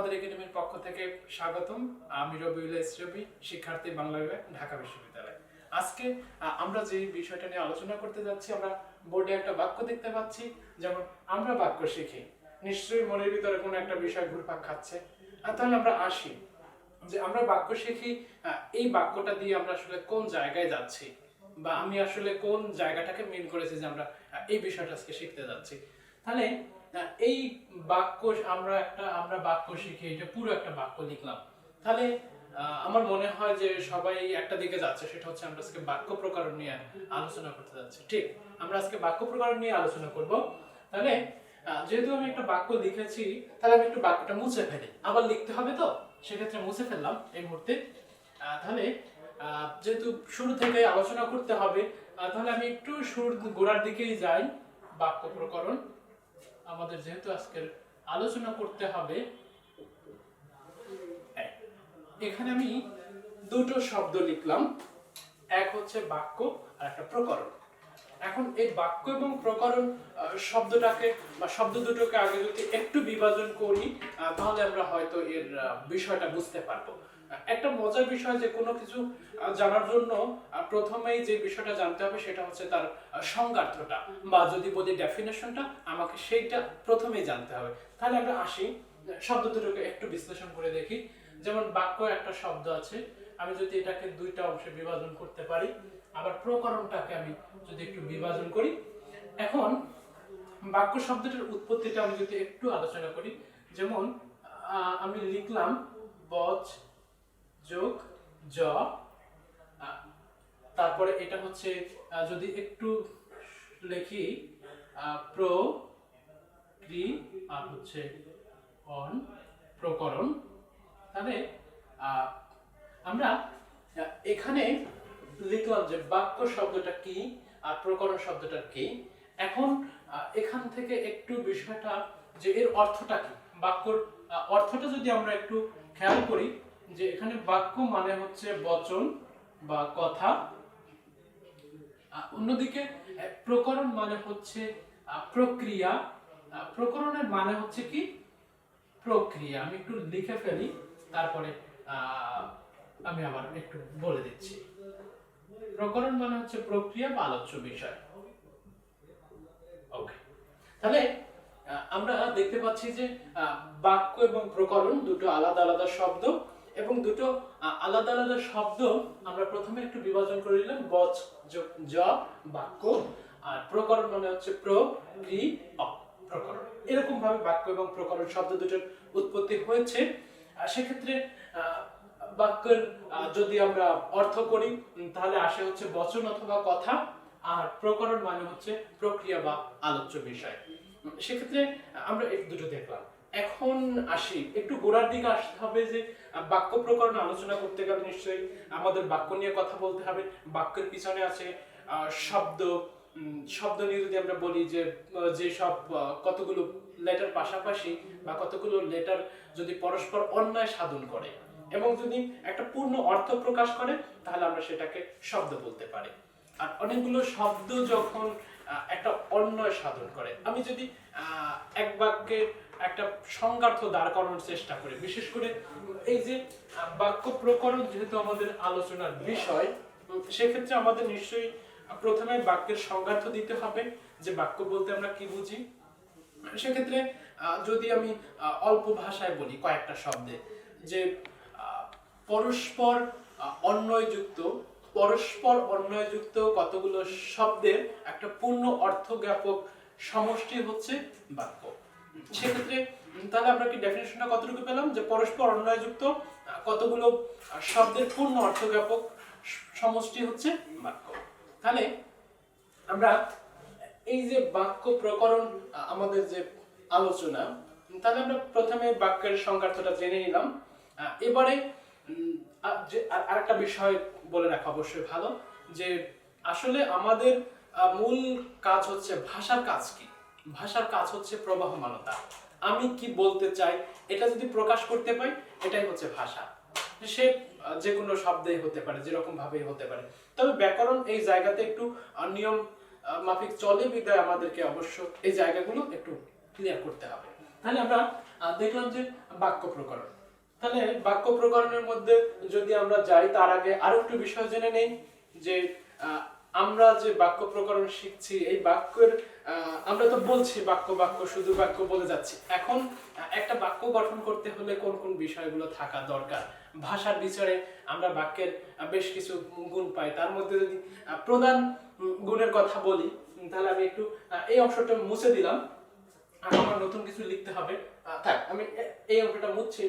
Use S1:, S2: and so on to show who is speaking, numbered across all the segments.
S1: আমাদের একাডেমির পক্ষ থেকে স্বাগতম। আমি রবিউল রবি, শিক্ষার্থী, বাংলা বিভাগ, ঢাকা বিশ্ববিদ্যালয়। আজকে আমরা যে বিষয়টা নিয়ে আলোচনা করতে যাচ্ছি, আমরা বোর্ডে একটা বাক্য দেখতে পাচ্ছি, যেমন আমরা বাক্য শিখি। নিশ্চয়ই মনের ভিতরে কোনো একটা বিষয় ঘুরপাক খাচ্ছে। তাহলে আমরা আসি যে আমরা বাক্য শিখি, এই বাক্যটা দিয়ে আমরা আসলে কোন জায়গায় যাচ্ছি, বা আমি আসলে কোন জায়গাটাকে মিন করেছি যে আমরা এই বিষয়টা আজকে শিখতে যাচ্ছি। তাহলে এই বাক্য আমরা বাক্য শিখে এটা পুরো একটা বাক্য লিখলাম। তাহলে আমার মনে হয় যে সবাই একটা দিকে যাচ্ছে, সেটা হচ্ছে আমরা আজকে বাক্য প্রকরণ নিয়ে আলোচনা করতে যাচ্ছি। ঠিক, আমরা আজকে বাক্য প্রকরণ নিয়ে আলোচনা করব। তাহলে যেহেতু আমি একটা বাক্য লিখেছি, তাহলে আমি একটু বাক্যটা মুছে ফেলি। আবার লিখতে হবে তো, সেক্ষেত্রে মুছে ফেললাম এই মুহূর্তে। তাহলে যেহেতু শুরু থেকে আলোচনা করতে হবে, তাহলে আমি একটু শুরুর গোড়ার দিকেই যাই। বাক্য প্রকরণ আমাদের যেহেতু আজকের আলোচনা করতে হবে, এখানে আমি দুটো শব্দ লিখলাম, এক হচ্ছে বাক্য আর একটা প্রকরণ। এখন এই বাক্য এবং প্রকরণ শব্দটাকে বা শব্দ দুটোকে আগে যদি একটু বিভাজন করি, তাহলে আমরা হয়তো এর বিষয়টা বুঝতে পারবো। একটা মজার বিষয় যে কোনো কিছু জানার জন্য প্রথমেই যে বিষয়টা জানতে হবে সেটা হচ্ছে তার সংজ্ঞার্থটা, বা যদি বলি ডেফিনেশনটা, আমাকে সেইটা প্রথমেই জানতে হবে। তাহলে আমরা আসি শব্দ দুটোকে একটু বিশ্লেষণ করে দেখি। যেমন বাক্য একটা শব্দ আছে, আমি যদি এটাকে দুইটা অংশে বিভাজন করতে পারি, আবার প্রকরণটাকে আমি যদি একটু বিভাজন করি। এখন বাক্য শব্দটার উৎপত্তিটা আমি যদি একটু আলোচনা করি, যেমন আমি লিখলাম বচ যোগ জ, তারপরে এটা হচ্ছে যদি একটু লিখি প্র ক্রি আর হচ্ছে অন, প্রকরণ। তাহলে আমরা এখানে লিখলাম যে বাক্য শব্দটা কি আর প্রকরণ শব্দটা কি। এখন এখান থেকে একটু বিষয়টা যে এর অর্থটা কি, বাক্যর অর্থটা যদি আমরা একটু খেয়াল করি, যে এখানে বাক্য মানে হচ্ছে বচন বা কথা, অন্যদিকে প্রকরণ মানে হচ্ছে প্রক্রিয়া। প্রকরণের মানে হচ্ছে কি প্রক্রিয়া। আমি একটু লিখে ফেলি, তারপরে আমি আবার একটু বলে দিচ্ছি। প্রকরণ মানে হচ্ছে প্রক্রিয়া বা আলোচ্য বিষয়। ওকে, তাহলে আমরা দেখতে পাচ্ছি যে বাক্য এবং প্রকরণ দুটো আলাদা আলাদা শব্দ, এবং দুটো আলাদা আলাদা শব্দ আমরা প্রথমে একটু বিভাজন করে নিলাম, বচ যোগ জ বাক্য, আর প্রকরণ মানে হচ্ছে প্রকরণ। এরকম ভাবে বাক্য এবং প্রকরণ শব্দ দুটোর উৎপত্তি হয়েছে। সেক্ষেত্রে বাক্যের যদি আমরা অর্থ করি, তাহলে আসে হচ্ছে বচন অথবা কথা, আর প্রকরণ মানে হচ্ছে প্রক্রিয়া বা আলোচ্য বিষয়। সেক্ষেত্রে আমরা এই দুটো দেখলাম। এখন আসি একটু গোড়ার দিকে আসতে হবে, যে বাক্য প্রকরণ আলোচনা করতে গেলে নিশ্চয়ই আমাদের বাক্য নিয়ে কথা বলতে হবে। বাক্যের পিছনে আছে শব্দ। শব্দ নিয়ে যদি আমরা বলি যে সব কতগুলো লেটার পাশাপাশি বা কতগুলো লেটার যদি পরস্পর অন্যায় সাধন করে এবং যদি একটা পূর্ণ অর্থ প্রকাশ করে, তাহলে আমরা সেটাকে শব্দ বলতে পারি। আর অনেকগুলো শব্দ যখন একটা অন্যায় সাধন করে, আমি যদি এক বাক্যে একটা সংজ্ঞার্থ দাঁড় করানোর চেষ্টা করি, বিশেষ করে এই যে বাক্য প্রকরণ যেহেতু আমাদের আলোচনার বিষয়, সেক্ষেত্রে আমাদের নিশ্চয়ই প্রথমে বাক্যের সংজ্ঞার্থ দিতে হবে, যে বাক্য বলতে আমরা কি বুঝি। সেক্ষেত্রে যদি আমি অল্প ভাষায় বলি কয়েকটা শব্দে, যে পরস্পর অন্বয়যুক্ত কতগুলো শব্দের একটা পূর্ণ অর্থ জ্ঞাপক সমষ্টি হচ্ছে বাক্য। সেক্ষেত্রে তাহলে আমরা কি ডেফিনেশনটা কতটুকু পেলাম, যে পরস্পর অন্বয়যুক্ত কতগুলো শব্দের পূর্ণ অর্থ জ্ঞাপক সমষ্টি হচ্ছে বাক্য। তাহলে আমরা এই যে বাক্য প্রকরণ আমাদের যে আলোচনা, তাহলে আমরা প্রথমে বাক্যের সংজ্ঞার্থটা জেনে নিলাম। এবারে আরেকটা বিষয় বলে রাখা অবশ্যই ভালো, যে আসলে আমাদের মূল কাজ হচ্ছে ভাষার কাজ কি। ভাষার কাজ হচ্ছে প্রবাহমানতা। আমি কি বলতে চাই এটা যদি প্রকাশ করতে পাই, এটাই হচ্ছে ভাষা। সে যে কোনো শব্দেই হতে পারে, যেরকম ভাবেই হতে পারে। তবে ব্যাকরণ এই জায়গাতে একটু নিয়ম মাফিক চলে, বিধায় আমাদেরকে অবশ্য এই জায়গাগুলো একটু ক্লিয়ার করতে হবে। তাহলে আমরা দেখলাম যে বাক্য প্রকরণ। তাহলে বাক্য প্রকরণের মধ্যে যদি আমরা যাই তার আগে আরো একটু বিষয় জেনে নেই যে আমরা যে বাক্য প্রকরণ শিখছি এই বাক্যের আমরা তো বলছি বাক্য বাক্য শুধু বাক্য বলে যাচ্ছি। এখন একটা বাক্য গঠন করতে হলে কোন কোন বিষয়গুলো থাকা দরকার, ভাষার বিচারে আমরা বাক্যের বেশ কিছু গুণ পাই। তার মধ্যে যদি প্রধান গুণের কথা বলি তাহলে আমি একটু এই অংশটা মুছে দিলাম, আমার নতুন কিছু লিখতে হবে। থাক, আমি এই অংশটা মুছছি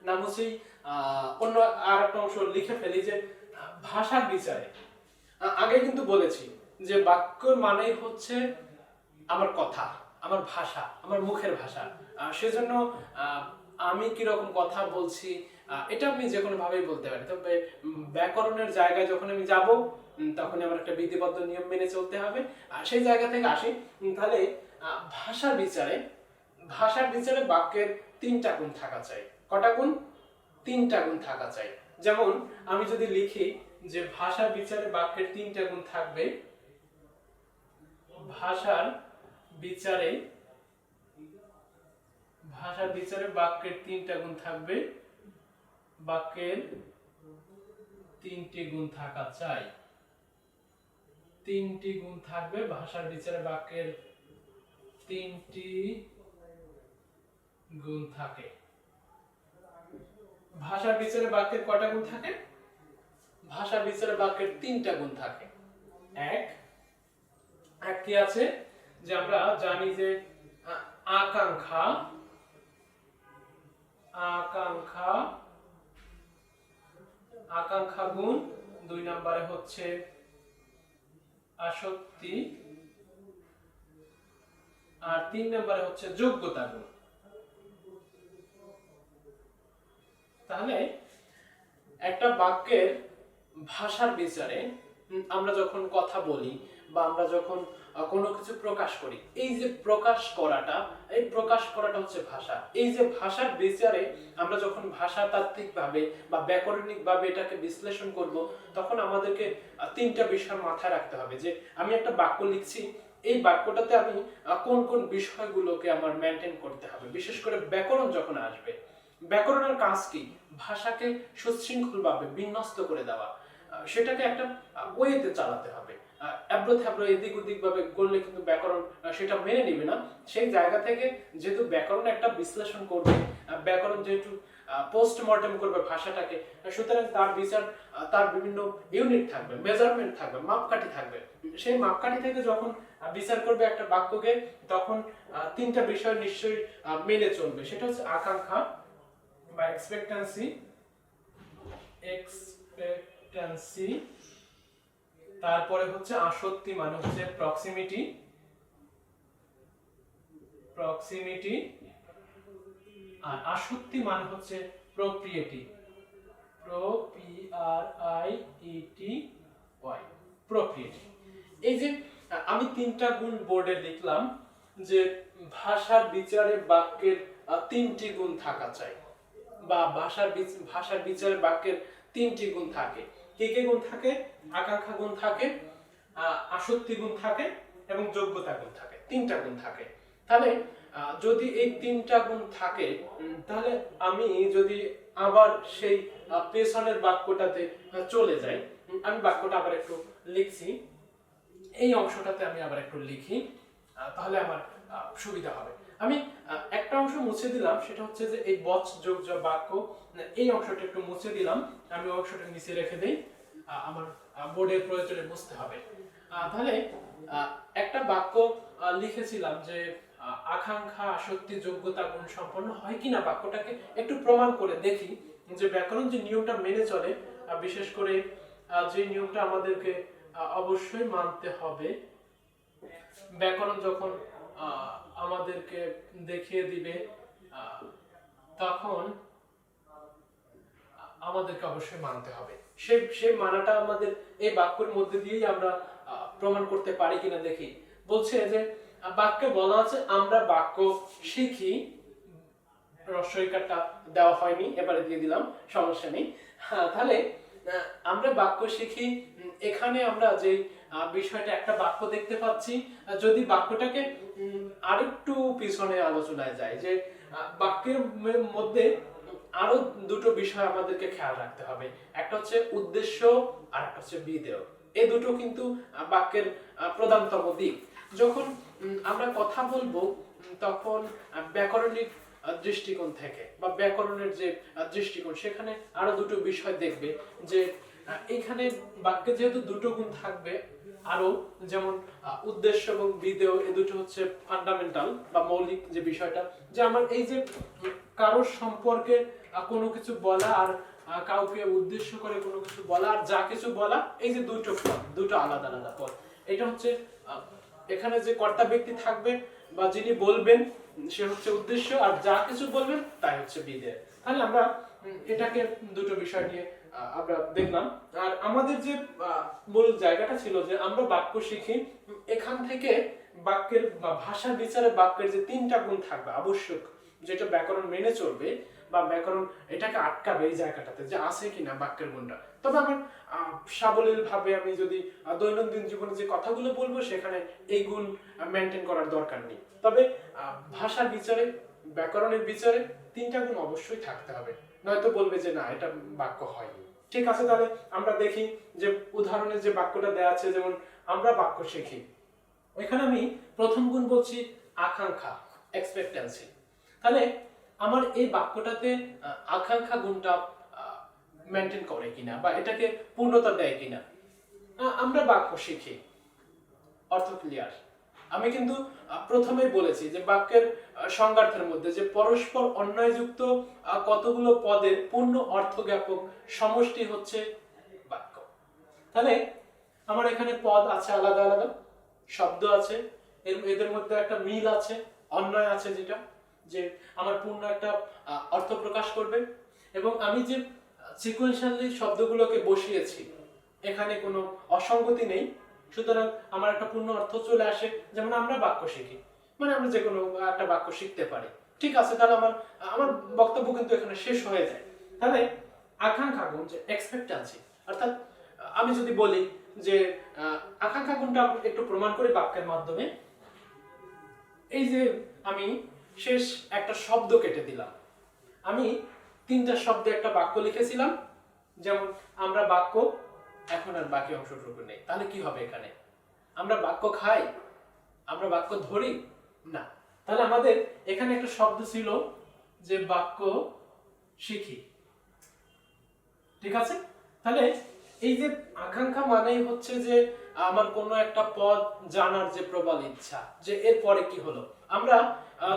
S1: না মুছেই অন্য আর একটা অংশ লিখে ফেলি যে ভাষার বিচারে। আগে কিন্তু বলেছি যে বাক্য মানেই হচ্ছে আমার কথা, আমার ভাষা, আমার মুখের ভাষা। সেজন্য আমি কিরকম কথা বলছি এটা আপনি যে কোনো ভাবেই বলতে পারেন। তবে ব্যাকরণের জায়গায় যখন আমি যাব তখন আমার একটা বিধিবদ্ধ নিয়ম মেনে চলতে হবে। আর সেই জায়গা থেকে আসি, তাহলে ভাষার বিচারে, ভাষার বিচারে বাক্যের তিনটা গুণ থাকা চাই। কটা গুণ? তিনটা গুণ থাকা চাই। যেমন আমি যদি লিখি যে ভাষার বিচারে বাক্যের তিনটা গুণ থাকবে, ভাষার বিচারে বাক্যের তিনটা গুণ থাকবে, বাক্যের তিনটি গুণ থাকা চাই। তিনটি গুণ থাকবে ভাষার বিচারে বাক্যের তিনটি গুণ থাকে। ভাষার বিচারে বাক্যের কয়টা গুণ থাকে? ভাষার বিচারে বাক্যের তিনটা গুণ থাকে। এক কি আছে যে আমরা জানি যে আকাঙ্ক্ষা, আকাঙ্ক্ষা আকাঙ্ক্ষা গুণ। 2 নম্বরে হচ্ছে আসক্তি, আর 3 নম্বরে হচ্ছে যোগ্যতা গুণ। তাহলে একটা বাক্যের ভাষার বিচারে আমরা যখন কথা বলি বা আমরা যখন কোনো কিছু প্রকাশ করি, এই যে প্রকাশ করাটা, এই প্রকাশ করাটা হচ্ছে ভাষা। এই যে ভাষার বিচারে আমরা যখন ভাষাতাত্ত্বিকভাবে বা ব্যাকরণিকভাবে এটাকে বিশ্লেষণ করব, তখন আমাদেরকে তিনটা বিষয় মাথায় রাখতে হবে যে আমি একটা বাক্য লিখছি, এই বাক্যটাতে আমি কোন কোন বিষয়গুলোকে আমার মেনটেন করতে হবে। বিশেষ করে ব্যাকরণ যখন আসবে, ব্যাকরণের কাজ কি? ভাষাকে সুশৃঙ্খলভাবে বিন্যস্ত করে দেওয়া, সেটাকে একটা ওয়েতে চালাতে হবে। এবড়ো থেবড়ো এদিক ওদিক ভাবে করলে কিন্তু ব্যাকরণ সেটা মেনে নিবে না। সেই জায়গা থেকে যেহেতু ব্যাকরণ একটা বিশ্লেষণ করবে, ব্যাকরণ যেহেতু পোস্টমর্টেম করবে ভাষাটাকে, সুতরাং তার বিচার, তার বিভিন্ন ইউনিট থাকবে, মেজারমেন্ট থাকবে, মাপকাঠি থাকবে। সেই মাপকাঠি থেকে যখন বিচার করবে একটা বাক্যকে, তখন তিনটা বিষয় নিশ্চয়ই মেনে চলবে। সেটা হচ্ছে আকাঙ্ক্ষা বা এক্সপেক্টেন্সি, তারপরে হচ্ছে আসক্তি মানে হচ্ছে প্রক্সিমিটি, আর আসক্তি মানে হচ্ছে প্রপ্রিয়েটি, প্রপ্রিয়েটি। এই যে আমি তিনটা গুণ বোর্ডে লিখলাম যে ভাষার বিচারে বাক্যের তিনটি গুণ থাকা চাই, বা ভাষার বিচারে বাক্যের তিনটি গুণ থাকে। কি কি গুণ থাকে? আকাঙ্ক্ষা গুণ থাকে, আসক্তি গুণ থাকে এবং যোগ্যতা গুণ থাকে। তিনটা গুণ থাকে। তাহলে যদি এই তিনটা গুণ থাকে, তাহলে আমি যদি আবার সেই পেছনের বাক্যটাতে চলে যাই, আমি বাক্যটা আবার একটু লিখছি, এই অংশটাতে আমি আবার একটু লিখি, তাহলে আমার সুবিধা হবে। আমি একটা অংশ মুছে দিলাম, সেটা হচ্ছে যে এই বচ যোগ বাক্য, এই অংশটা একটু মুছে দিলাম, আমি অংশটা নিচে রেখে দেই, আমার বোর্ডের প্রয়োজনে বুঝতে হবে। তাহলে একটা বাক্য লিখেছিলাম যে আকাঙ্ক্ষা, আসক্তি, যোগ্যতা গুণ সম্পন্ন হয় কিনা বাক্যটাকে একটু প্রমাণ করে দেখি যে ব্যাকরণ যে নিয়মটা মেনে চলে, বিশেষ করে যে নিয়মটা আমাদেরকে অবশ্যই মানতে হবে। ব্যাকরণ যখন আমাদেরকে দেখিয়ে দিবে তখন আমাদেরকে অবশ্যই মানতে হবে। সেই মানাটা আমাদের এই বাক্যের মধ্যে দিয়েই আমরা প্রমাণ করতে পারি কিনা দেখি। বলছে যে বাক্যে বলা আছে আমরা বাক্য শিখি, রস্বইকারটা দেওয়া হয়নি, এবারে দিয়ে দিলাম, সমস্যা নেই। তাহলে আমরা বাক্য শিখি, এখানে আমরা যে বিষয়টা একটা বাক্য দেখতে পাচ্ছি, যদি বাক্যটাকে আরেকটু পিছনে আলোচনায় যায় যে বাক্যের মধ্যে আরো দুটো বিষয় আমাদেরকে খেয়াল রাখতে হবে। একটা হচ্ছে উদ্দেশ্য আর একটা হচ্ছে বিধেয়। এই দুটো কিন্তু বাক্যের প্রধানতম দিক। যখন আমরা কথা বলবো তখন ব্যাকরণিক দৃষ্টিকোণ থেকে বা ব্যাকরণের যে দৃষ্টিকোণ, সেখানে আরো দুটো বিষয় দেখবে যে এখানে বাক্যে যেহেতু দুটো গুণ থাকবে, আরো যেমন উদ্দেশ্য এবং বিধেয়, এই দুটো হচ্ছে ফান্ডামেন্টাল বা মৌলিক যে বিষয়টা, যে আমার এই যে কারোর সম্পর্কে কোনো কিছু বলা আর কাউকে উদ্দেশ্য করে কোনো কিছু বলা আর যা কিছু বলা, এই যে দুটো পদ, দুটো আলাদা আলাদা পদ। এটা হচ্ছে এখানে যে কর্তা ব্যক্তি থাকবে বা যিনি বলবেন সে হচ্ছে উদ্দেশ্য, আর যা কিছু বলবেন তাই হচ্ছে বিধেয়। তাহলে আমরা এটাকে দুটো বিষয় নিয়ে আমরা দেখলাম। আর আমাদের যে মূল জায়গাটা ছিল যে আমরা বাক্য শিখি, এখান থেকে বাক্যের বা ভাষা বিচারে বাক্যের যে তিনটা গুণ থাকবে আবশ্যক, যেটা ব্যাকরণ মেনে চলবে বা ব্যাকরণ এটাকে আটকাবে এই জায়গাটাতে যে আছে কিনা বাক্যের গুণটা। তবে আমার সাবলীল ভাবে আমি যদি দৈনন্দিন জীবনে যে কথাগুলো বলবো সেখানে এই গুণ মেনটেন করার দরকার নেই। তবে ভাষার বিচারে, ব্যাকরণের বিচারে তিনটা গুণ অবশ্যই থাকতে হবে, নয়তো বলবে যে না এটা বাক্য হয়নি। ঠিক আছে, তাহলে আমরা দেখি যে উদাহরণের যে বাক্যটা দেয়া আছে, যেমন আমরা বাক্য শিখি, এখানে আমি প্রথম গুণ বলছি আকাঙ্ক্ষা, এক্সপেক্টেন্সি। তাহলে আমার এই বাক্যটাতে আকাঙ্ক্ষা গুণটা মেনটেন করে কিনা বা এটাকে পূর্ণতা দেয় কিনা। আমরা বাক্য শিখি, অর্থ ক্লিয়ার। আমি কিন্তু প্রথমেই বলেছি যে বাক্যের সংজ্ঞার্থের মধ্যে যে পরস্পর অন্যায়যুক্ত কতগুলো পদের পূর্ণ অর্থ জ্ঞাপক সমষ্টি হচ্ছে বাক্য। তাহলে আমার এখানে পদ আছে আলাদা আলাদা, শব্দ আছে, এদের মধ্যে একটা মিল আছে, অন্যায় আছে যেটা যে আমার পূর্ণ একটা অর্থ প্রকাশ করবে, এবং আমি যে সিকোয়েন্সিয়ালি শব্দগুলোকে বসিয়েছি এখানে কোনো অসঙ্গতি নেই, সুতরাং আমার একটা পূর্ণ অর্থ চলে আসে। যেমন আমরা বাক্য শিখি মানে আমরা যে কোনো একটা বাক্য শিখতে পারি। ঠিক আছে, তাহলে আমার আমার বক্তব্য কিন্তু এখানে শেষ হয়ে যায়। তাহলে আকাঙ্ক্ষা গুণ যে এক্সপেক্টেন্সি, অর্থাৎ আমি যদি বলি যে আকাঙ্ক্ষা গুণটা একটু প্রমাণ করি বাক্যের মাধ্যমে। এই যে আমি শেষ একটা শব্দ কেটে দিলাম, আমি তিনটা শব্দে একটা বাক্য লিখেছিলাম, যেমন আমরা বাক্য, এখন আর বাকি অংশটুকু নেই। তাহলে কি হবে এখানে? আমরা বাক্য খাই, আমরা বাক্য ধরি না। তাহলে আমাদের এখানে একটা শব্দ ছিল যে বাক্য শিখি। ঠিক আছে, তাহলে এই যে আকাঙ্ক্ষা মানেই হচ্ছে যে আমার কোনো একটা পদ জানার যে প্রবল ইচ্ছা, যে এরপরে কি হলো। আমরা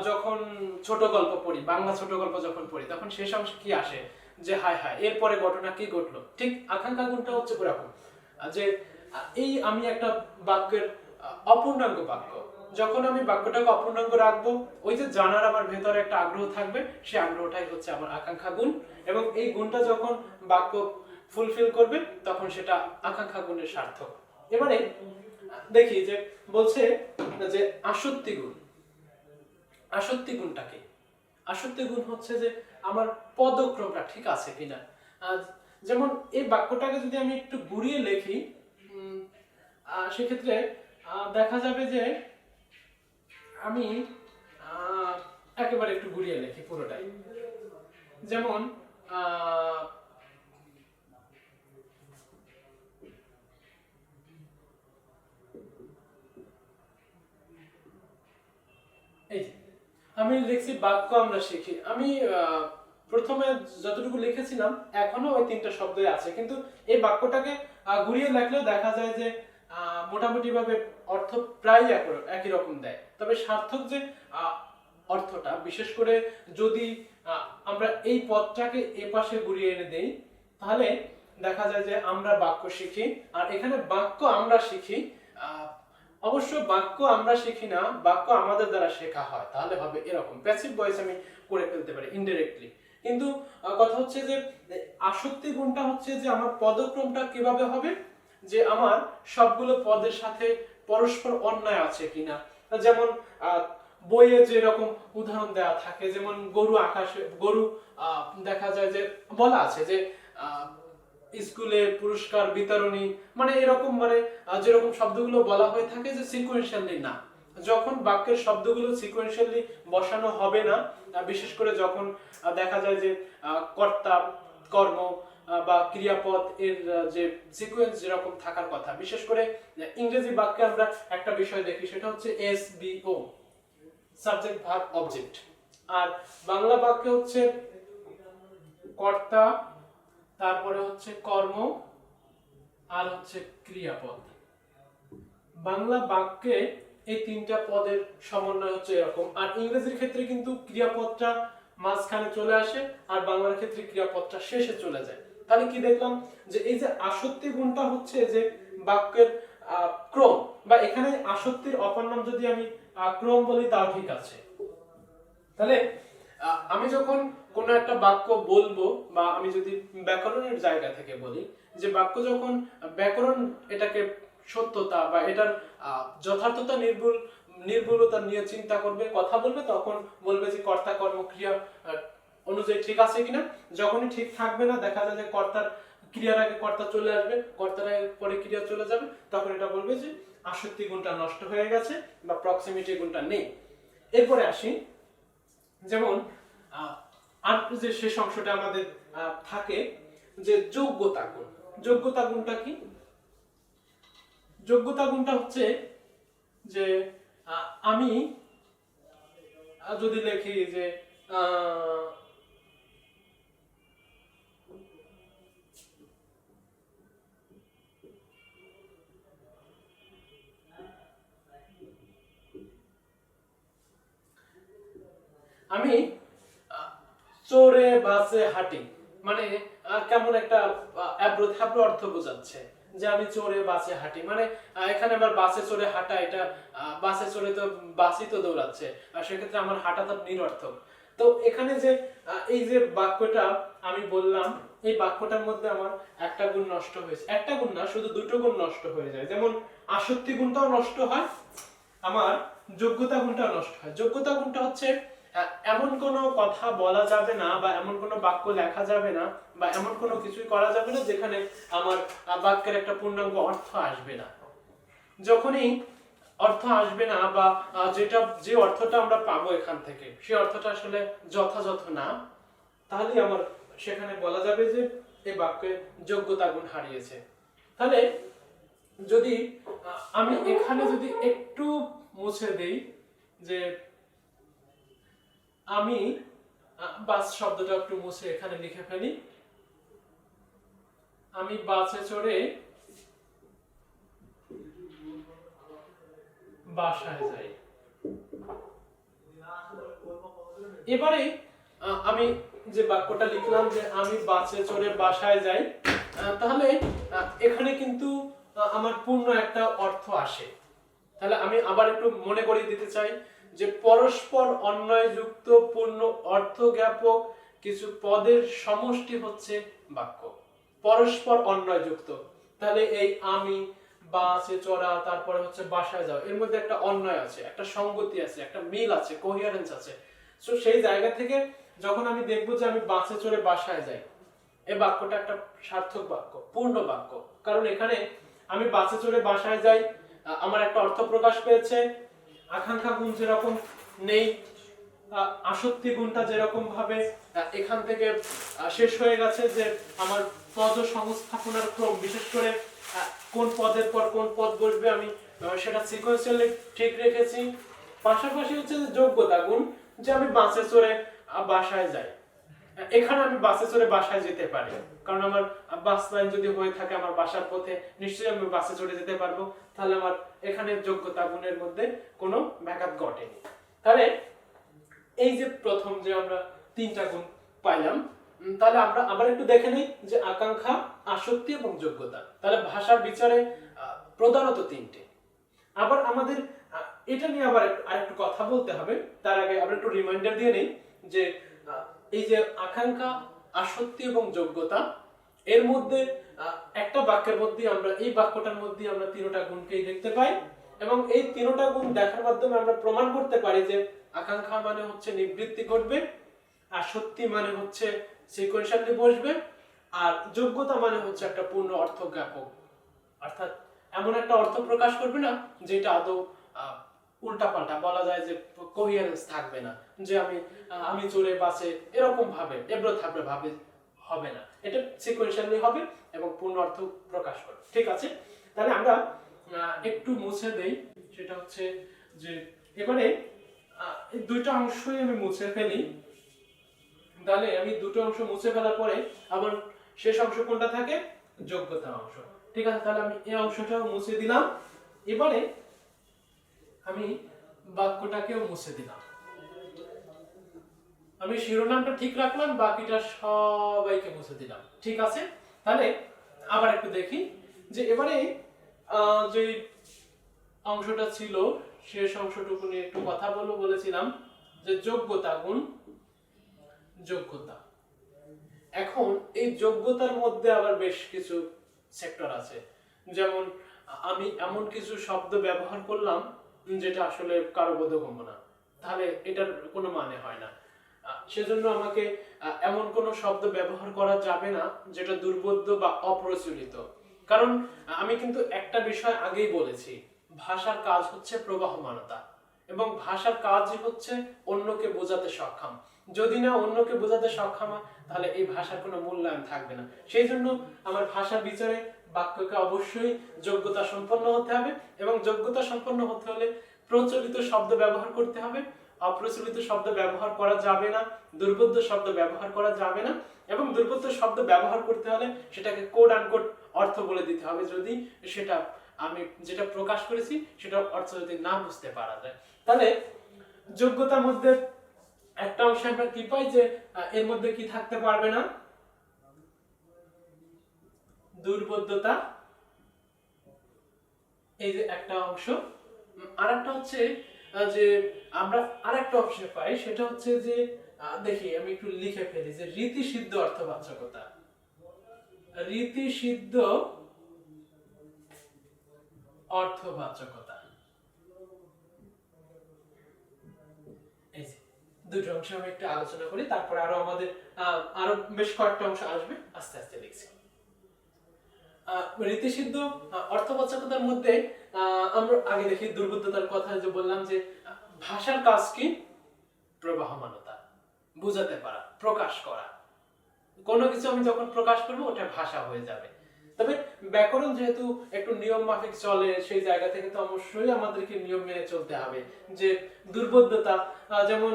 S1: যখন ছোট গল্প পড়ি, বাংলা ছোট গল্প যখন পড়ি, তখন শেষ অংশে কি আসে যে হায় হায় এরপরে ঘটনা কি ঘটলো। ঠিক আকাঙ্ক্ষা গুণটা হচ্ছে এরকম যে এই আমি একটা বাক্যের অপূর্ণাঙ্গ বাক্য, যখন আমি বাক্যটাকে অপূর্ণাঙ্গ রাখবো, ওই যে জানার আমার ভেতরে একটা আগ্রহ থাকবে, সেই আগ্রহটাই হচ্ছে আমার আকাঙ্ক্ষা গুণ। এবং এই গুণটা যখন বাক্য ফুলফিল করবে তখন সেটা আকাঙ্ক্ষা গুণের সার্থক। এবারে দেখি যে বলছে যে আসক্তি গুণ। আসক্তি গুণটা কি? আসক্তি গুণ হচ্ছে যে আমার পদক্রমটা ঠিক আছে কিনা। যেমন এই বাক্যটাকে যদি আমি একটু ঘুরিয়ে লিখি, সেক্ষেত্রে দেখা যাবে যে আমি একেবারে একটু ঘুরিয়ে লিখি পুরোটাই। যেমন এই যে আমি লিখছি বাক্য আমরা শিখি। আমি প্রথমে যতটুকু লিখেছিলাম এখনো ওই তিনটা শব্দই আছে, কিন্তু এই বাক্যটাকে ঘুরিয়ে লেখলেও দেখা যায় যে মোটামুটি ভাবে অর্থ প্রায় একই রকম দেয়। তবে সার্থক যে অর্থটা, বিশেষ করে যদি আমরা এই পদটাকে এ পাশে ঘুরিয়ে এনে দেই, তাহলে দেখা যায় যে আমরা বাক্য শিখি। আর এখানে বাক্য আমরা শিখি, অবশ্য বাক্য আমরা শিখি না, বাক্য আমাদের দ্বারা শেখা হয়, তাহলে হবে এরকম প্যাসিভ ভয়েস আমি করে ফেলতে পারি ইনডাইরেক্টলি। কিন্তু কথা হচ্ছে যে আসক্তি গুণটা হচ্ছে যে আমার পদক্রমটা কিভাবে হবে, যে আমার সবগুলো পদের সাথে পরস্পর অন্যায় আছে কিনা। যেমন বইয়ে যে রকম উদাহরণ দেওয়া থাকে, যেমন গরু আকাশে, গরু দেখা যায় যে বলা আছে যে স্কুলে পুরস্কার বিতরণী, মানে এরকম, মানে যেরকম শব্দগুলো বলা হয়ে থাকে যে সিকোয়েন্সিয়ালি না, যখন বাক্যের শব্দগুলো সিকোয়েন্সিয়ালি বসানো হবে না, বিশেষ করে যখন দেখা যায় যে কর্তা, কর্ম বা ক্রিয়াপদ এর যে সিকোয়েন্স যেরকম থাকার কথা, বিশেষ করে ইংরেজি বাক্যে আমরা একটা বিষয় দেখি, সেটা হচ্ছে SVO, সাবজেক্ট ভার্ব অবজেক্ট। আর বাংলা বাক্যে হচ্ছে কর্তা, তারপরে হচ্ছে কর্ম, আর হচ্ছে ক্রিয়াপদ। বাংলা বাক্যে এই তিনটা পদের সমন্বয় হচ্ছে এরকম। আর ইংরেজির ক্ষেত্রে কিন্তু ক্রিয়াপদটা মাঝখানে চলে আসে, আর বাংলার ক্ষেত্রে ক্রিয়াপদটা শেষে চলে যায়। তাহলে কি দেখলাম, যে এই যে আসক্তি গুণটা হচ্ছে যে বাক্যের ক্রম, বা এখানে আসক্তির অপর নাম যদি আমি ক্রম বলি তাও ঠিক আছে। তাহলে আমি যখন কোনো একটা বাক্য বলবো, বা আমি যদি ব্যাকরণের জায়গা থেকে বলি, যে বাক্য যখন ব্যাকরণ এটাকে সত্যতা বা এটার যথার্থতা নির্ভুলতা নিয়ে চিন্তা করবে, কথা বলবে, তখন বলবে যে কর্তা কর্ম ক্রিয়া অনুযায়ী ঠিক আছে কিনা। যখনই ঠিক থাকবে না, দেখা যায় যে কর্তার ক্রিয়ার আগে কর্তা চলে আসবে, কর্তার আগে পরে ক্রিয়া চলে যাবে, তখন এটা বলবে যে আসক্তি গুণটা নষ্ট হয়ে গেছে বা প্রক্সিমিটি গুণটা নেই। এরপরে আসি, যেমন আর যে শেষ অংশটা আমাদের থাকে যে যোগ্যতা গুণ। যোগ্যতা গুণটা কি? যোগ্যতা গুণটা হচ্ছে যে আমি যদি লিখি যে আমি চোরে বাসে হাঁটি, মানে কেমন একটা অ্যাব্রো অর্থ বোঝাচ্ছে যে আমি চোরে বাসে হাঁটি, মানে এখানে আমার বাসে চড়ে হাঁটা, এটা বাসে চড়ে তো বাসই তো দৌড়াচ্ছে, আর সেক্ষেত্রে আমার হাঁটা তো নিরর্থক। তো এখানে যে এই যে বাক্যটা আমি বললাম, এই বাক্যটার মধ্যে আমার একটা গুণ নষ্ট হয়েছে, একটা গুণ না, শুধু দুটো গুণ নষ্ট হয়ে যায়। যেমন আসক্তি গুণটাও নষ্ট হয়, আমার যোগ্যতা গুণটাও নষ্ট হয়। যোগ্যতা গুণটা হচ্ছে এমন কোনো কথা বলা যাবে না, বা এমন কোনো বাক্য লেখা যাবে না, বা এমন কোনো কিছুই করা যাবে না যেখানে আমার বাক্যের একটা পূর্ণাঙ্গ অর্থ আসবে না। যখনই অর্থ আসবে না, বা যে অর্থটা আমরা পাবো এখান থেকে, সেই অর্থটা আসলে যথাযথ না, তাহলে আমার সেখানে বলা যাবে যে এই বাক্যে যোগ্যতা গুণ হারিয়েছে। তাহলে যদি আমি এখানে যদি একটু মুছে দেই, যে আমি বাস শব্দটা একটু মুছে এখানে লিখে ফেলি, আমি বাসে চড়ে বাসায় যাই। এবারে আমি যে বাক্যটা লিখলাম যে আমি বাসে চড়ে বাসায় যাই, তাহলে এখানে কিন্তু আমার পূর্ণ একটা অর্থ আসে। তাহলে আমি আবার একটু মনে করিয়ে দিতে চাই যে পরস্পর অন্বয়যুক্ত পূর্ণ অর্থ জ্ঞাপক কিছু পদের সমষ্টি হচ্ছে বাক্য, পরস্পর অন্বয়যুক্ত। তাহলে এই আমি, বাসে চড়া, তারপরে হচ্ছে বাসায় যাওয়া, এর মধ্যে একটা অন্বয় আছে, একটা সঙ্গতি আছে, একটা মিল আছে, কোহিয়ারেন্স আছে। সো সেই জায়গা থেকে যখন আমি দেখবো যে আমি বাসে চড়ে বাসায় যাই, এই বাক্যটা একটা সার্থক বাক্য, পূর্ণ বাক্য। কারণ এখানে আমি বাসে চড়ে বাসায় যাই, আমার একটা অর্থ প্রকাশ পেয়েছে। আকাঙ্ক্ষা গুণ যেরকম নেই, আসক্তি গুণটা যেরকম ভাবে এখান থেকে শেষ হয়ে গেছে, যে আমার পদ সংস্থাপনার ক্রম, বিশেষ করে কোন পদের পর কোন পদ বসবে আমি সেটা সিকোয়েন্সিয়ালি ঠিক রেখেছি। পাশাপাশি হচ্ছে যোগ্যতা গুণ, যে আমি বাসে চড়ে বাসায় যাই, এখানে আমি বাসে চড়ে বাসায় যেতে পারি, কারণ আমার বাস লাইন যদি হয়ে থাকে আমার বাসার পথে, নিশ্চয়ই আমি বাসে চড়ে যেতে পারবো। তাহলে আমার এখানে যোগ্যতা গুণের মধ্যে কোনো ব্যাঘাত ঘটেনি। তাহলে এই যে প্রথম যে আমরা তিনটা গুণ পাইলাম, তাহলে আমরা আবার একটু দেখে নিই যে আকাঙ্ক্ষা, আসক্তি এবং যোগ্যতা। তাহলে ভাষার বিচারে প্রধানত তিনটে। আবার আমাদের এটা নিয়ে আবার আরেকটু কথা বলতে হবে, তার আগে আমরা একটু রিমাইন্ডার দিয়ে নেই যে এই যে আকাঙ্ক্ষা, আসক্তি এবং যোগ্যতা, এর মধ্যে একটা বাক্যের মধ্যে আমরা, এই বাক্যটার মধ্যে আমরা তিনটা গুণকেই দেখতে পাই, এবং এই তিনটা গুণ দেখার মাধ্যমে আমরা প্রমাণ করতে পারি যে আকাঙ্ক্ষা মানে হচ্ছে নিবৃত্তি ঘটবে, আসক্তি মানে হচ্ছে সিকোয়েন্সিয়ালি বসবে, আর যোগ্যতা মানে হচ্ছে একটা পূর্ণ অর্থ জ্ঞাপক, অর্থাৎ এমন একটা অর্থ প্রকাশ করবে না যেটা আদৌ উল্টাপাল্টা বলা যায় যে কোহেরেন্স থাকবে না, যে আমি চোরে বাসে এরকম ভাবে এব্রো থাকবে ভাবে হবে না, এটা সিকোয়েন্সিয়ালি হবে এবং পূর্ণ অর্থ প্রকাশ করবে। ঠিক আছে, তাহলে আমরা একটু মুছে দেই, সেটা হচ্ছে যে এবারে এই দুইটা অংশই আমি মুছে ফেলি। তাহলে আমি দুটো অংশ মুছে ফেলার পরে আবার শেষ অংশ কোনটা থাকে? যোগ্যতা অংশ। ঠিক আছে, তাহলে আমি এই অংশটাও মুছে দিলাম। এবারে আমি বাক্যটাকেও মুছে দিলাম। আমি শিরোনামটা ঠিক রাখলাম, বাকিটা সবাইকে মুছে দিলাম। ঠিক আছে, তাহলে আবার একটু দেখি যে এবারে যে অংশটা ছিল শেষ অংশটুকু নিয়ে একটু কথা বলেছিলাম যে যোগ্যতা গুণ যোগ্যতা। এখন এই যোগ্যতার মধ্যে আবার বেশ কিছু সেক্টর আছে, যেমন আমি এমন কিছু শব্দ ব্যবহার করলাম যেটা আসলে কারো বোধগম্য না, তাহলে এটার কোনো মানে হয় না। সেজন্য আমাকে এমন কোনো শব্দ ব্যবহার করা যাবে না যেটা দুর্বোধ্য বা অপ্রচলিত। কারণ আমি কিন্তু একটা বিষয় আগেই বলেছি, ভাষার কাজ হচ্ছে প্রবাহমানতা, এবং ভাষার কাজই হচ্ছে অন্যকে বোঝাতে সক্ষম। যদি না অন্যকে বোঝাতে সক্ষম হয় তাহলে এই ভাষার কোনো মূল্যায়ন থাকবে না। সেই জন্য আমার ভাষার বিচারে বাক্যকে অবশ্যই যোগ্যতা সম্পন্ন হতে হবে, এবং যোগ্যতা সম্পন্ন হতে হলে প্রচলিত শব্দ ব্যবহার করতে হবে, অপ্রচলিত শব্দ ব্যবহার করা যাবে না, দুর্বোধ্য শব্দ ব্যবহার করা যাবে না, এবং দুর্বোধ্য শব্দ ব্যবহার করতে হলে সেটাকে কোড আনকোড অর্থ বলে দিতে হবে, যদি সেটা আমি যেটা প্রকাশ করেছি সেটা অর্থ যদি না বুঝতে পারা যায়। তাহলে যোগ্যতার মধ্যে একটা অংশ আমরা কি পাই যে এর মধ্যে কি থাকতে পারবে না? দুর্বোধ্যতা, এই যে একটা অংশ। আরেকটা হচ্ছে যে আমরা আরেকটা অংশে পাই, সেটা হচ্ছে যে দেখি আমি একটু লিখে ফেলি যে রীতিসিদ্ধ অর্থবাচকতা। রীতিসিদ্ধ অর্থবাচকতা, এই যে দুটো অংশ আমি একটু আলোচনা করি, তারপর আরো আমাদের আরো বেশ কয়েকটা অংশ আসবে, আস্তে আস্তে লিখছি। রীতিসিদ্ধ অর্থবাচকতার মধ্যে আমরা আগে দেখি দুর্বোধ্যতার কথা যে বললাম যে ভাষার কাজ কি? প্রবাহমানতা, বুঝাতে পারা, প্রকাশ করা। কোনো কিছু আমি যখন প্রকাশ করবো ওটা ভাষা হয়ে যাবে। তবে ব্যাকরণ যেহেতু একটু নিয়ম মাফিক চলে, সেই জায়গা থেকে তো অবশ্যই আমাদেরকে নিয়ম মেনে চলতে হবে। যে দুর্বোধ্যতা, যেমন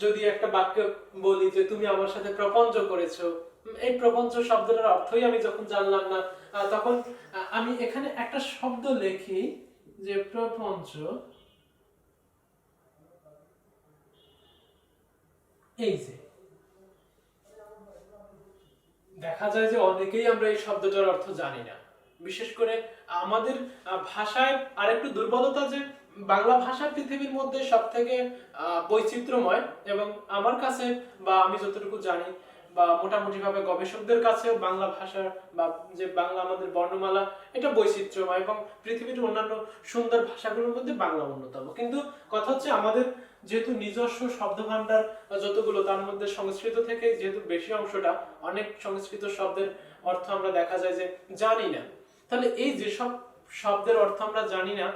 S1: যদি একটা বাক্য বলি যে তুমি আমার সাথে প্রপঞ্চ করেছো, এই প্রপঞ্চ শব্দটার অর্থই আমি যখন জানলাম না, তখন আমি এখানে একটা শব্দ লিখি যে প্রপঞ্চ, এই যে দেখা যায় যে অনেকেই আমরা এই শব্দটার অর্থ জানি না। বিশেষ করে আমাদের ভাষায় আরেকটু দুর্বলতা যে বাংলা ভাষা পৃথিবীর মধ্যে সবথেকে বৈচিত্র্যময়, এবং আমার কাছে বা আমি যতটুকু জানি বা মোটামুটি ভাবে গবেষকদের কাছে বাংলা ভাষা বা যে বাংলা আমাদের বর্ণমালা এটা বৈচিত্র্যময়, এবং পৃথিবীর অন্যান্য সুন্দর ভাষাগুলোর মধ্যে বাংলা অন্যতম। কিন্তু কথা হচ্ছে আমাদের যেহেতু নিজস্ব শব্দভাণ্ডার যতগুলো, তার মধ্যে সংস্কৃত থেকে যেহেতু বেশি অংশটা, অনেক সংস্কৃত শব্দের অর্থ আমরা দেখা যায় যে জানি না। তাহলে এই যেসব শব্দের অর্থ আমরা জানি না,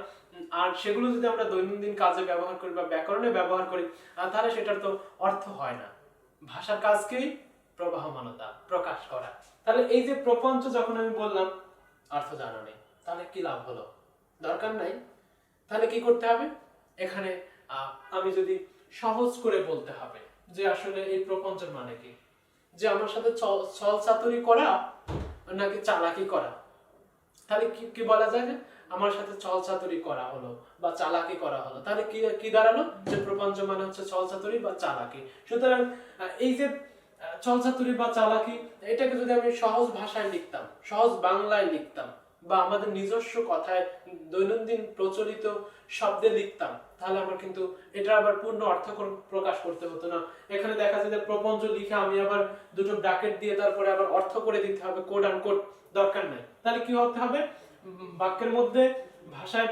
S1: আর সেগুলো যদি আমরা দৈনন্দিন কাজে ব্যবহার করি বা ব্যাকরণে ব্যবহার করি, তাহলে সেটার তো অর্থ হয় না। ভাষার কাজকেই প্রবাহমানতা, প্রকাশ করা। তাহলে এই যে প্রপঞ্চ যখন আমি বললাম অর্থ জানা নেই, তাহলে কি লাভ হলো? দরকার নাই। তাহলে কি করতে হবে? এখানে আমি যদি সহজ করে বলতে হবে যে আসলে এই প্রপঞ্চের মানে কি, যে আমার সাথে ছল চাতুরি করা নাকি চালাকি করা। তাহলে কি বলা যায়? যে আমার সাথে ছল চাতুরি করা হলো বা চালাকি করা হলো, তাহলে কি দাঁড়ালো? যে প্রপঞ্চ মানে হচ্ছে ছল চাতুরি বা চালাকি। সুতরাং এই যে ছল চাতুরি বা চালাকি, এটাকে যদি আমি সহজ ভাষায় লিখতাম, সহজ বাংলায় লিখতাম, বা আমাদের নিজস্ব কথায় দৈনন্দিন প্রচলিত শব্দে লিখতাম, তাহলে আমার কিন্তু এটা আবার পূর্ণ অর্থ প্রকাশ করতে হতো না। এখানে দেখা যায় যে প্রপঞ্চ লিখে আমি আবার দুটো ব্র্যাকেট দিয়ে তারপরে আবার অর্থ করে দিতে হবে, কোড আনকোড, দরকার নাই। তাহলে কি হতে হবে? বাক্যের মধ্যে, ভাষায়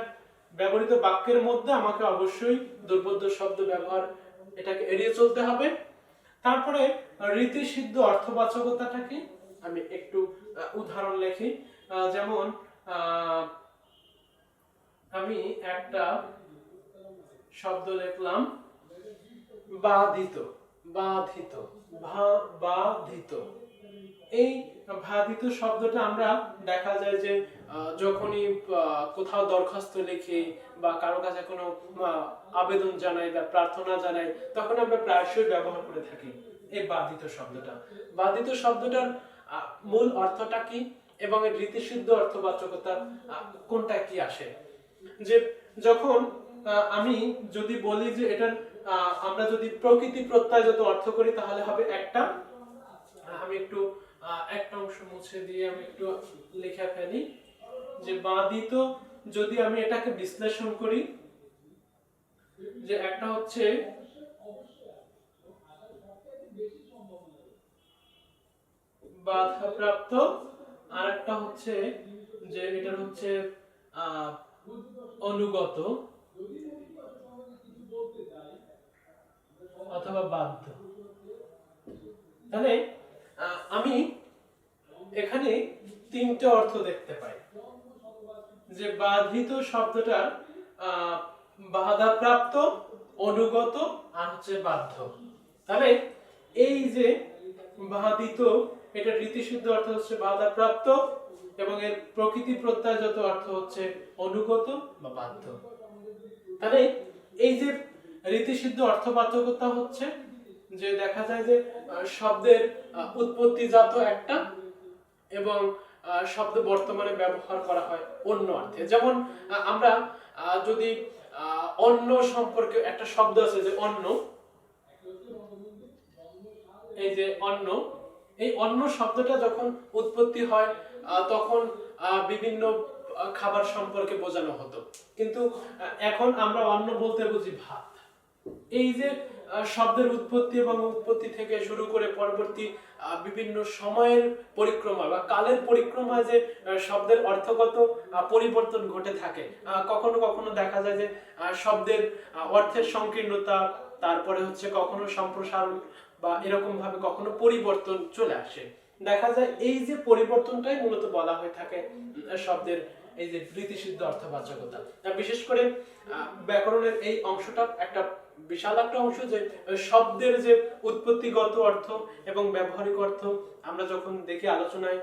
S1: ব্যবহৃত বাক্যের মধ্যে আমাকে অবশ্যই দুর্বোধ্য শব্দ ব্যবহার এটাকে এড়িয়ে চলতে হবে। তারপরে রীতিসিদ্ধ অর্থবাচকতাটাকে আমি একটু উদাহরণ লিখি। যেমন আমি একটা শব্দ লিখলাম বাধিত, বাধিত, বাধিত। এই বাধিত শব্দটা আমরা দেখা যায় যে যখনই কোথাও দরখাস্ত লিখি বা কারো কাছে কোনো আবেদন জানাই বা প্রার্থনা জানাই, তখন আমরা প্রায়শই ব্যবহার করে থাকি এই বাধিত শব্দটা। বাধিত শব্দটার মূল অর্থটা কি এবং এর রীতিসিদ্ধ অর্থবাচকতা কোনটা কি আসে? যে যখন আমি যদি বলি যে এটার আমরা যদি প্রকৃতি প্রত্যয়জাত অর্থ করি তাহলে হবে একটা, আমি একটু একটা অংশ মুছে দিয়ে আমি একটু লিখে ফেলি যে বাধিত, যদি আমি এটাকে বিশ্লেষণ করি যে একটা হচ্ছে বাধাপ্রাপ্ত, আর একটা হচ্ছে যে এটা হচ্ছে অনুগত অথবা বাধ্য। তাহলে আমি এখানে তিনটে অর্থ দেখতে পাই যে বাধিত শব্দটার বাধাপ্রাপ্ত, অনুগত আর হচ্ছে বাধ্য। তাহলে এই যে বাধিত, এটা রীতিসিদ্ধ অর্থ হচ্ছে বাধাপ্রাপ্ত এবং এর প্রকৃতি প্রত্যয়জাত অর্থ হচ্ছে অনুগত বা বাধ্য। তাহলে এই যে রীতিসিদ্ধ অর্থবাচকতা হচ্ছে যে দেখা যায় যে শব্দের উৎপত্তিজাত একটা এবং শব্দ বর্তমানে ব্যবহার করা হয় অন্য অর্থে। যেমন আমরা যদি অন্য সম্পর্কে একটা শব্দ আছে যে অন্ন, এই যে অন্ন, এই অন্ন শব্দটা যখন উৎপত্তি হয় তখন বিভিন্ন খাবার সম্পর্কে বোঝানো হতো, কিন্তু এখন আমরা অন্ন বলতে বুঝি ভাত। এই যে শব্দের উৎপত্তি এবং উৎপত্তি থেকে শুরু করে পরবর্তী বিভিন্ন সময়ের পরিক্রমা বা কালের পরিক্রমায় যে শব্দের অর্থগত পরিবর্তন ঘটে থাকে, কখনো কখনো দেখা যায় যে শব্দের অর্থের সংকীর্ণতা, তারপরে হচ্ছে কখনো সম্প্রসারণ বা এরকম ভাবে কখনো পরিবর্তন চলে আসে। দেখা যায় এই যে পরিবর্তনটাই মূলত বলা হয়ে থাকে শব্দের এই যে রীতিসিদ্ধ অর্থবাচকতা। বিশেষ করে ব্যাকরণের এই অংশটা একটা বিশাল একটা অংশ, যে শব্দের যে উৎপত্তিগত অর্থ এবং ব্যবহারিক অর্থ আমরা যখন দেখি আলোচনায়,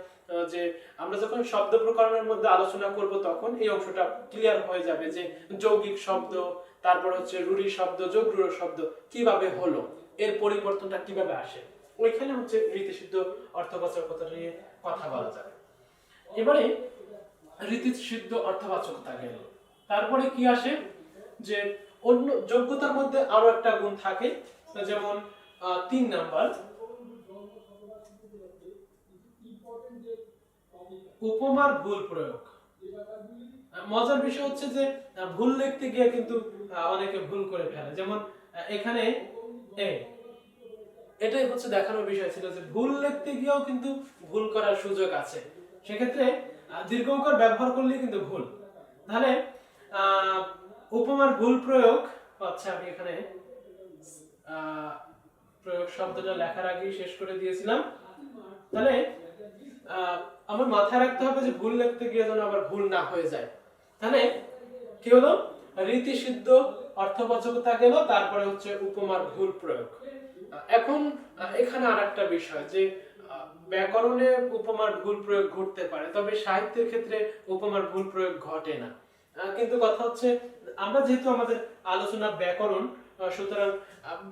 S1: যে আমরা যখন শব্দ প্রকরণের মধ্যে আলোচনা করব তখন এই অংশটা ক্লিয়ার হয়ে যাবে যে যৌগিক শব্দ, তারপর হচ্ছে রূঢ়ি শব্দ, যোগ রূঢ় শব্দ কিভাবে হলো, এর পরিবর্তনটা কিভাবে আসে, ওইখানে হচ্ছে রীতিসিদ্ধ অর্থবাচকতা নিয়ে কথা বলা যাবে। এবারে রীতিসিদ্ধ অর্থবাচকতা গেল, তারপরে কি আসে যে অন্য যোগ্যতার মধ্যে আরো একটা গুণ থাকে, যেমন 3 নাম্বার উপমার ভুল প্রয়োগ। মজার বিষয় হচ্ছে যে ভুল লিখতে গিয়ে কিন্তু অনেকে ভুল করে ফেলে। যেমন এখানে এটাই হচ্ছে দেখানোর বিষয় ছিল যে ভুল লিখতে গিয়েও কিন্তু ভুল করার সুযোগ আছে, সেক্ষেত্রে দীর্ঘ উকার ব্যবহার করলে কিন্তু ভুল। তাহলে উপমার ভুল প্রয়োগ, আচ্ছা আমি এখানে প্রয়োগ শব্দটা লেখার আগেই শেষ করে দিয়েছিলাম। তাহলে আমার মাথায় রাখতে হবে যে ভুল লিখতে গিয়ে যেন আবার ভুল না হয়ে যায়। তাহলে কি হলো, রীতিসিদ্ধ অর্থবাচকতা গেল, তারপরে হচ্ছে উপমার ভুল প্রয়োগ। এখন এখানে আরেকটা বিষয় যে ব্যাকরণে উপমার ভুল প্রয়োগ ঘটতে পারে, তবে সাহিত্যের ক্ষেত্রে উপমার ভুল প্রয়োগ ঘটে না। কিন্তু কথা হচ্ছে আমরা যেহেতু আমাদের আলোচনা ব্যাকরণ, সুতরাং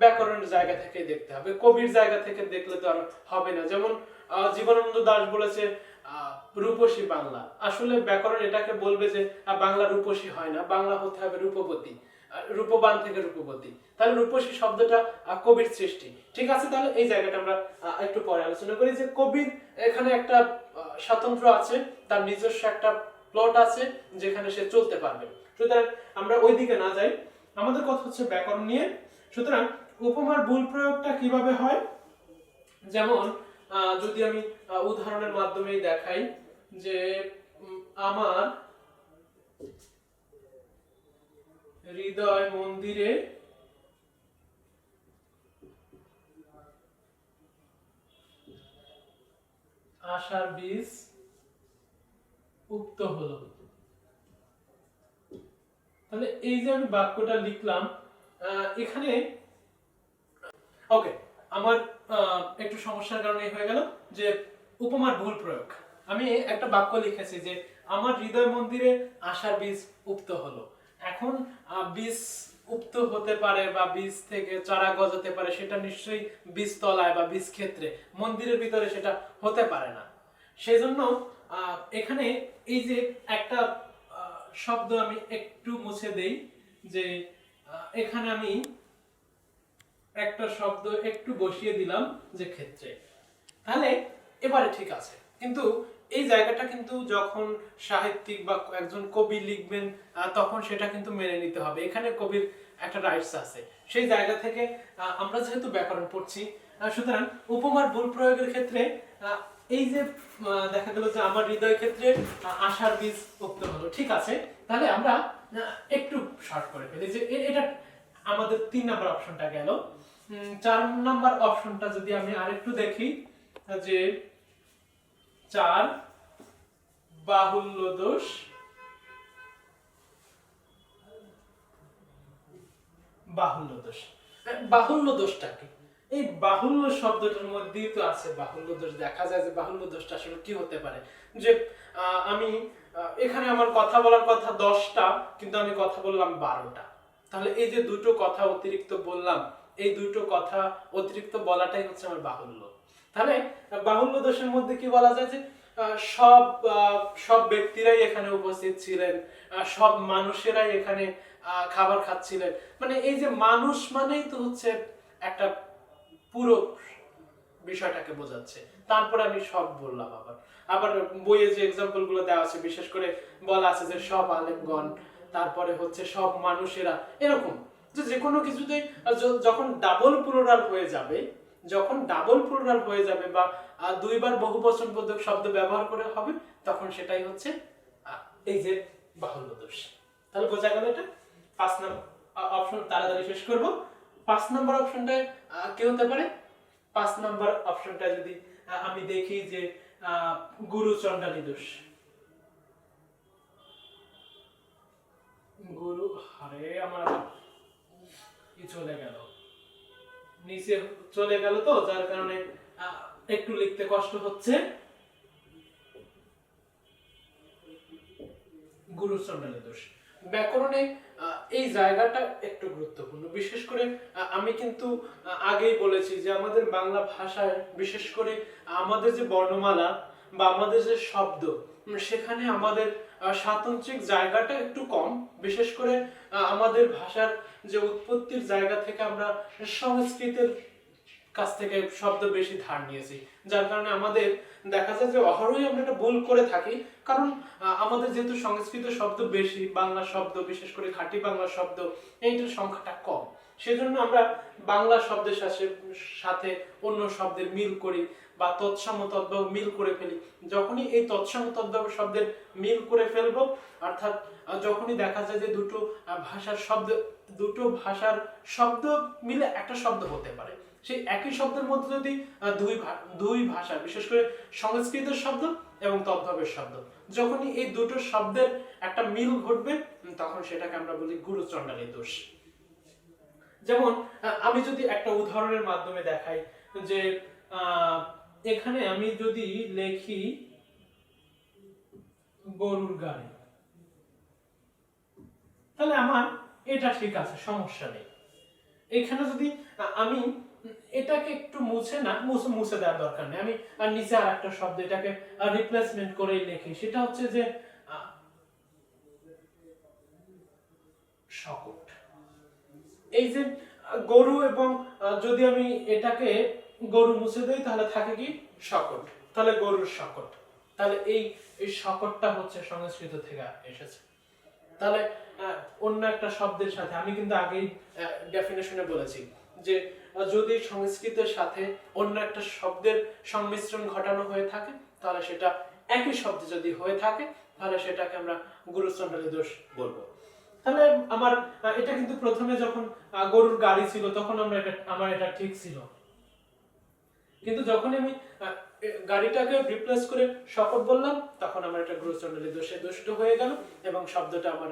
S1: ব্যাকরণের জায়গা থেকে দেখতে হবে, কবির জায়গা থেকে দেখলে তো আর হবে না। যেমন জীবনানন্দ দাশ বলেছে রূপসী বাংলা, আসলে ব্যাকরণ এটাকে বলবে যে বাংলা রূপসী হয় না, বাংলা হতে হবে রূপবতী, রূপবান থেকে রূপবতী। তাহলে রূপসী শব্দটা কবির সৃষ্টি, ঠিক আছে। তাহলে এই জায়গাটা আমরা একটু পরে আলোচনা করি যে কবির এখানে একটা স্বাতন্ত্র্য আছে, তার নিজস্ব একটা প্লট আছে যেখানে সে চলতে পারবে। সুতরাং আমরা ওই দিকে না যাই, আমাদের কথা হচ্ছে ব্যাকরণ নিয়ে। সুতরাং উপমার ভুল প্রয়োগটা কিভাবে হয়, যেমন যদি আমি উদাহরণের মাধ্যমে দেখাই যে আমার হৃদয় মন্দিরে আশার বীজ উক্ত হলো। তাহলে এই যে আমি বাক্যটা লিখলাম, এখানে ওকে, আমার একটু সমস্যার কারণে হয়ে গেল যে উপমার ভুল প্রয়োগ। আমি একটা বাক্য লিখেছি যে আমার হৃদয় মন্দিরে আশার বীজ উপ্ত হলো। এখন বীজ উপ্ত হতে পারে বা বীজ থেকে চারা গজাতে পারে, সেটা নিশ্চয়ই বীজ তলায় বা বীজ ক্ষেত্রে, মন্দিরের ভিতরে সেটা হতে পারে না। সেজন্য এখানে এই যে একটা শব্দ আমি একটু মুছে দেই, যে এখানে আমি একটা শব্দ একটু বসিয়ে দিলাম যে ক্ষেত্রে, তাহলে এবারে ঠিক আছে। কিন্তু এই জায়গাটা কিন্তু যখন সাহিত্যিক বা একজন কবি লিখবেন তখন সেটা কিন্তু মেনে নিতে হবে। এখানে কবির একটা রাইটস আছে, সেই জায়গা থেকে আমরা যেহেতু ব্যাকরণ পড়ছি, সুতরাং উপমার ভুল প্রয়োগের ক্ষেত্রে এই যে দেখা গেল যে আমার হৃদয় ক্ষেত্রে আশার বীজ উপ্ত হলো, ঠিক আছে, তাহলে আমরা একটু শর্ট করে ফেলি যে এটা আমাদের 3 নাম্বার অপশনটা গেল। 4 নাম্বার অপশনটা যদি আমি আরেকটু দেখি, যে 4 বাহুল্য দোষ। বাহুল্য দোষ, বাহুল্য দোষটা কি? এই বাহুল্য শব্দটার মধ্যেই তো আছে বাহুল্য দোষ। দেখা যায় যে বাহুল্য দোষটা আসলে কি হতে পারে, যে আমি এখানে আমার কথা বলার কথা 10টা, কিন্তু আমি কথা বললাম 12টা। তাহলে এই যে দুটো কথা অতিরিক্ত বললাম, এই দুটো কথা অতিরিক্ত বলাটাই হচ্ছে আমার বাহুল্য। তাহলে বাহুল্য দোষের মধ্যে কি বলা যায়, যে সব সব ব্যক্তিরাই এখানে উপস্থিত ছিলেন, সব মানুষেরাই এখানে খাবার খাচ্ছিলেন। মানে এই যে মানুষ মানেই তো হচ্ছে একটা পুরো বিষয়টাকে বোঝাচ্ছে। তারপরে আমি সব বললাম। আবার আবার বইয়ে যে এক্সাম্পল গুলো দেওয়া আছে, বিশেষ করে বলা আছে যে সব আলেমগণ, তারপরে হচ্ছে সব মানুষেরা, এরকম যে কোনো কিছুতে যখন ডাবল প্লুরাল হয়ে যাবে, যখন ডাবল প্লুরাল হয়ে যাবে বা দুইবার বহুবচনবোধক শব্দ ব্যবহার করে হবে, তখন সেটাই হচ্ছে এই যে বাহুল্য দোষ। তাহলে বোঝা গেল এটা। 5 নাম্বার অপশন তাড়াতাড়ি শেষ করব। 5 নাম্বার অপশনটায় কি হতে পারে? 5 নাম্বার অপশনটা যদি আমি দেখি যে গুরু চণ্ডালী দোষ। গুরু, আরে আমার কি চলে গেল, নিচে চলে গেল, তো যার কারণে একটু লিখতে কষ্ট হচ্ছে। গুরু চণ্ডালী দোষ ব্যাকরণে এই জায়গাটা একটু গুরুত্বপূর্ণ। বিশেষ করে আমি কিন্তু আগেই বলেছি যে আমাদের বাংলা ভাষায় বিশেষ করে আমাদের যে বর্ণমালা বা আমাদের যে শব্দ, সেখানে আমাদের স্বাতন্ত্রিক জায়গাটা একটু কম। বিশেষ করে আমাদের ভাষার যে উৎপত্তির জায়গা থেকে আমরা সংস্কৃতের কাছ থেকে শব্দ বেশি ধার নিয়েছি, যার কারণে আমাদের দেখা যায় যে অহরহই আমরা এটা ভুল করে থাকি। কারণ আমাদের যেহেতু সংস্কৃত শব্দ বেশি, বাংলা শব্দ বিশেষ করে খাঁটি বাংলা শব্দ এইটার সংখ্যাটা কম, সেজন্য আমরা বাংলা শব্দের সাথে অন্য শব্দের মিল করি বা তৎসম তদ্ভব মিল করে ফেলি। যখনই এই তৎসম তদ্ভব শব্দের মিল করে ফেলবো, অর্থাৎ যখনই দেখা যায় যে দুটো ভাষার শব্দ মিলে একটা শব্দ হতে পারে, সেই একই শব্দের মধ্যে যদি দুই ভাষা বিশেষ করে সংস্কৃতের শব্দ এবং তদ্ভবের শব্দ, যখনই এই দুটো শব্দের একটা মিল ঘটবে, তখন সেটাকে আমরা বলি গুরু চণ্ডালী দোষ। যেমন আমি যদি একটা উদাহরণের মাধ্যমে দেখাই, যে এখানে আমি যদি লিখি গরুর গাড়ি, তাহলে আমার এটা ঠিক আছে, সমস্যা নেই। এখানে যদি আমি এটাকে একটু মুছে দেওয়ার দরকার নেই, আমি আর নিচে আর একটা শব্দ এটাকে রিপ্লেসমেন্ট করে লিখি, সেটা হচ্ছে যে শকট। এই যে গরু, এবং যদি আমি এটাকে গরু মুছে দেই তাহলে থাকে কি শকট, তাহলে গরুর শকট। তাহলে এই শকটটা হচ্ছে সংস্কৃত থেকে এসেছে। তাহলে অন্য একটা শব্দের সাথে আমি কিন্তু আগেই ডেফিনেশনে বলেছি যে যদি সংস্কৃতের সাথে অন্য একটা শব্দের সংমিশ্রণ ঘটানো হয়ে থাকে, তাহলে সেটা একই শব্দ যদি হয়ে থাকে, তাহলে সেটাকে আমরা গুরু চণ্ডালী দোষ বলবো। তাহলে আমার এটা কিন্তু প্রথমে যখন গরুর গাড়ি ছিল তখন আমার এটা ঠিক ছিল, কিন্তু যখন আমি গাড়িটাকে রিপ্লেস করে শপথ বললাম, তখন আমার এটা গ্রহচণ্ডালী দোষে দূষিত হয়ে গেল এবং শব্দটা আমার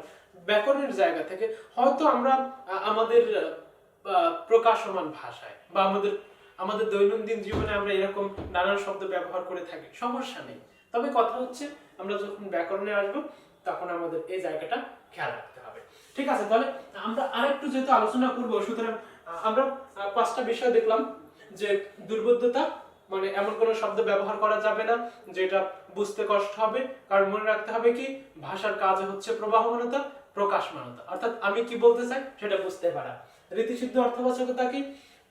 S1: ব্যাকরণের জায়গা থেকে হয়তো আমরা আমাদের প্রকাশমান ভাষায় বা আমাদের দৈনন্দিন জীবনে আমরা এরকম নানান শব্দ ব্যবহার করে থাকি, সমস্যা নেই। তবে কথা হচ্ছে আমরা যখন ব্যাকরণে আসবো তখন আমাদের এই জায়গাটা খেয়াল রাখতে হবে। ঠিক আছে, তাহলে আমরা আরেকটু যেহেতু আলোচনা করবো, সুতরাং আমরা 5টা বিষয় দেখলাম যে দুর্বোধ্যতা মানে এমন কোনো শব্দ ব্যবহার করা যাবে না যেটা বুঝতে কষ্ট হবে, কারণ মনে রাখতে হবে কি ভাষার কাজ হচ্ছে প্রবাহমানতা, প্রকাশমানতা, অর্থাৎ আমি কি বলতে চাই সেটা বুঝতে পারা। রীতিসিদ্ধ অর্থবাচকতা কি,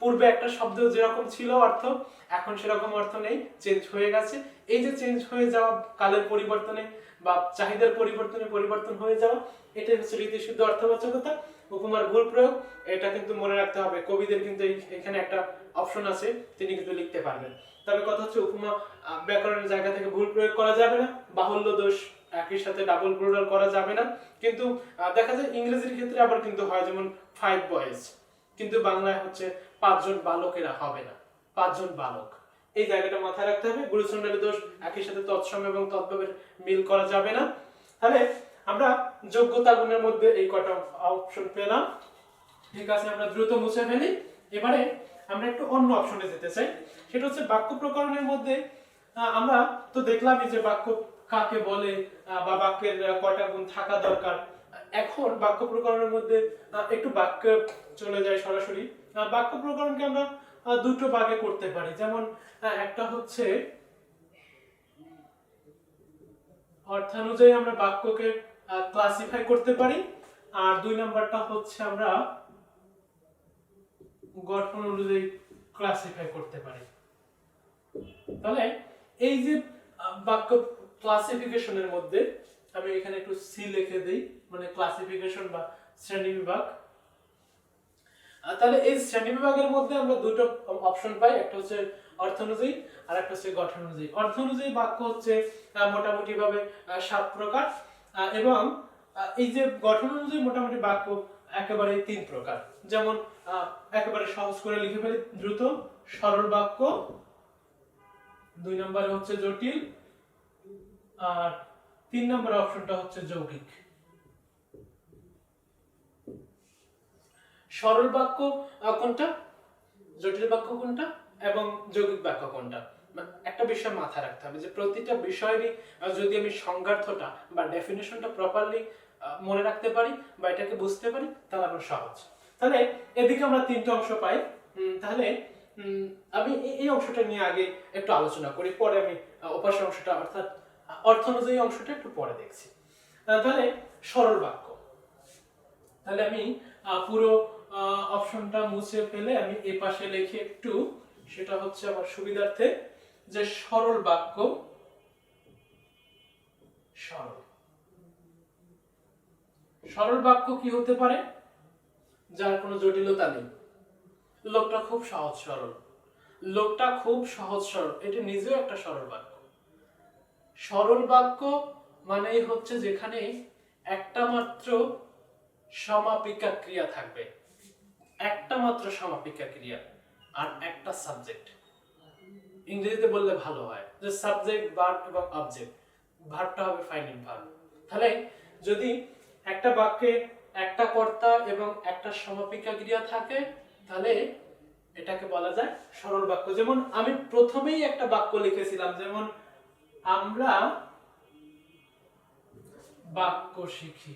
S1: পূর্বে একটা শব্দ যেরকম ছিল অর্থ, এখন সেরকম অর্থ নেই, চেঞ্জ হয়ে গেছে। এই যে চেঞ্জ হয়ে যাওয়া, কালের পরিবর্তনে বা চাহিদার পরিবর্তনে পরিবর্তন হয়ে যাওয়া, এটাই হচ্ছে রীতিসিদ্ধ অর্থবাচকতা। উপমার ভুল প্রয়োগ, এটা কিন্তু মনে রাখতে হবে। কবিদের কিন্তু এখানে একটা অপশন আছে, তিনি কিন্তু লিখতে পারবেন। তবে কথা হচ্ছে উপমা ব্যাকরণের জায়গা থেকে ভুল প্রয়োগ করা যাবে না, বাহুল্য দোষ একই সাথে ডাবল প্লুরাল করা যাবে না। কিন্তু দেখা যায় ইংরেজির ক্ষেত্রে আবার কিন্তু হয়, যেমন 5 বয়েজ, কিন্তু বাংলায় হচ্ছে 5 জন বালকেরা হবে না, 5 জন বালক। এই জায়গাটা মাথায় রাখতে হবে। গুরুচণ্ডালী দোষ একই সাথে তৎসম এবং তদ্ভবের মিল করা যাবে না। তাহলে আমরা যোগ্যতা গুণের মধ্যে এই কটা অপশন পেলাম। ঠিক আছে, আমরা দ্রুত মুছে ফেলি। এবারে আমরা একটু অন্য অপশনে যেতে চাই, সেটা হচ্ছে বাক্য প্রকরণের মধ্যে। আমরা তো দেখলামই যে বাক্য কাকে বলে বা বাক্যের কয়টা গুণ থাকা দরকার। এখন বাক্য প্রকরণের মধ্যে একটু বাক্য চলে যায় সরাসরি। বাক্য প্রকরণকে আমরা দুটো ভাগে করতে পারি, যেমন একটা হচ্ছে অর্থানুযায়ী আমরা বাক্যকে ক্লাসিফাই করতে পারি, আর 2 নাম্বারটা হচ্ছে আমরা গঠন অনুযায়ী ক্লাসিফাই করতে পারি। তাহলে এই যে বাক্য ক্লাসিফিকেশনের মধ্যে আমি এখানে একটু সি লিখে দেই, মানে ক্লাসিফিকেশন বা শ্রেণী বিভাগ। তাহলে এই শ্রেণী বিভাগের মধ্যে আমরা দুটো অপশন পাই, একটা হচ্ছে অর্থ অনুযায়ী আর একটা হচ্ছে গঠন অনুযায়ী। অর্থ অনুযায়ী বাক্য হচ্ছে মোটামুটি ভাবে 7 প্রকার, এবং এই যে গঠন অনুযায়ী মোটামুটি বাক্য একেবারে 3 প্রকার। যেমন একেবারে সহজ করে লিখে ফেলি দ্রুত, সরল বাক্য, 2 নম্বরে হচ্ছে জটিল, আর 3 নম্বর অপশনটা হচ্ছে যৌগিক। সরল বাক্য কোনটা, জটিল বাক্য কোনটা এবং যৌগিক বাক্য কোনটা। একটা বিষয় মাথায় রাখতে হবে যে প্রতিটা বিষয়েরই যদি আমি সংজ্ঞার্থটা বা ডেফিনিশনটা প্রপারলি মনে রাখতে পারি বা এটাকে বুঝতে পারি, তাহলে আমার সহজ। তাহলে এদিকে আমরা 3টা অংশ পাই। তাহলে আমি এই অংশটা নিয়ে আগে একটু আলোচনা করি, পরে আমি উপাস্য অংশটা অর্থাৎ অর্থ অনুযায়ী অংশটা একটু পরে দেখছি। তাহলে সরল বাক্য, তাহলে আমি পুরো অপশনটা মুছে ফেলে আমি এই পাশে লিখি একটু, সেটা হচ্ছে আমার সুবিধার্থে, যে সরল বাক্য। সরল বাক্য কি হতে পারে, যার কোনো জটিলতা নেই, লোকটা খুব সহজ সরল, লোকটা খুব সহজ সরল, এটা নিজেও একটা সরল বাক্য। সরল বাক্য মানেই হচ্ছে যেখানে একটা মাত্র সমাপিকা ক্রিয়া থাকবে, একটা মাত্র সমাপিকা ক্রিয়া আর একটা সাবজেক্ট। ইংরেজিতে বললে ভালো হয় যে সাবজেক্ট, ভার্ব এবং অবজেক্ট। ভার্বটা হবে ফাইনাইট ভার্ব। তাহলে যদি একটা বাক্যে একটা কর্তা এবং একটা সমাপিকা ক্রিয়া থাকে, তাহলে এটাকে বলা যায় সরল বাক্য। যেমন আমি প্রথমেই একটা বাক্য লিখেছিলাম, যেমন আমরা বাক্য শিখি,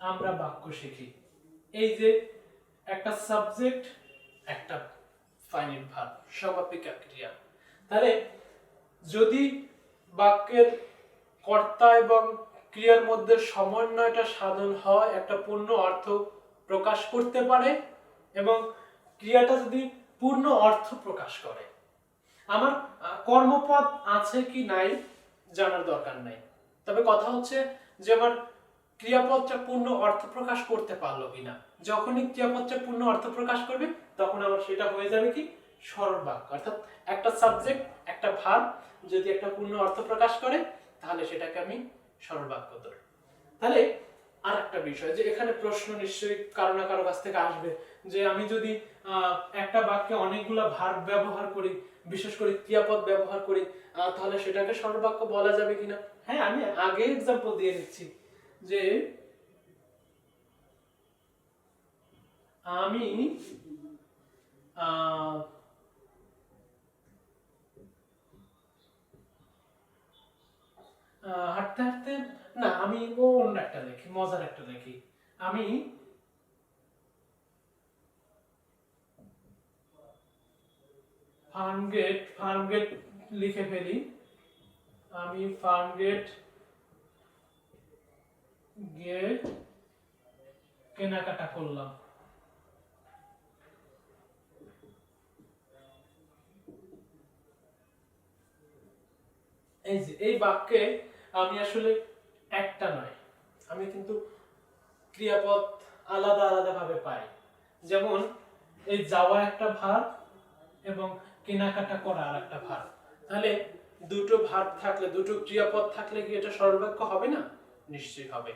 S1: আমরা বাক্য শিখি। এই যে একটা সাবজেক্ট, একটা ফাইনাইট ভার্ব, সমাপিকা ক্রিয়া। তাহলে যদি বাক্যের কর্তা এবং ক্রিয়ার মধ্যে সমন্বয়টা সাধন হয়, একটা পূর্ণ অর্থ প্রকাশ করতে পারে, এবং ক্রিয়াটা যদি পূর্ণ অর্থ প্রকাশ করে, আমার কর্মপদ আছে কি নাই জানার দরকার নাই, তবে কথা হচ্ছে যে আমার ক্রিয়াপদটা পূর্ণ অর্থ প্রকাশ করতে পারলো কিনা। যখনই ক্রিয়াপদটা পূর্ণ অর্থ প্রকাশ করবে, তখন আমার সেটা হয়ে যাবে কি সরল বাক্য। অর্থাৎ একটা সাবজেক্ট, একটা ভার্ব যদি একটা পূর্ণ অর্থ প্রকাশ করে, তাহলে সেটাকে আমি সরল বাক্য ধরি। তাহলে আর একটা বিষয় যে এখানে প্রশ্ন নিশ্চয়ই কারো না কারো কাছ থেকে আসবে যে আমি যদি একটা বাক্যে অনেকগুলা ভার্ব ব্যবহার করি, বিশেষ করে ক্রিয়াপদ ব্যবহার করি, তাহলে সেটাকে সরল বাক্য বলা যাবে কিনা। হ্যাঁ, আমি আগে एग्जांपल দিয়ে নিচ্ছি যে আমি হাঁটতে হাঁটতে, না আমি অন্য একটা লিখি, মজার একটা লিখি, আমি ফার্মগেট লিখে ফেলি, আমি ফার্মগেট গিয়ে কেনাকাটা করলাম। এই যে এই বাক্যে আমি আসলে একটা নয়, আমি কিন্তু ক্রিয়াপদ আলাদা আলাদা ভাবে পাই। যেমন এই যাওয়া একটা ভার্ব এবং কেনাকাটা করা আর একটা ভার্ব। তাহলে দুটো ভার্ব থাকলে, দুটো ক্রিয়াপদ থাকলে কি এটা সরল বাক্য হবে না? নিশ্চয়ই হবে।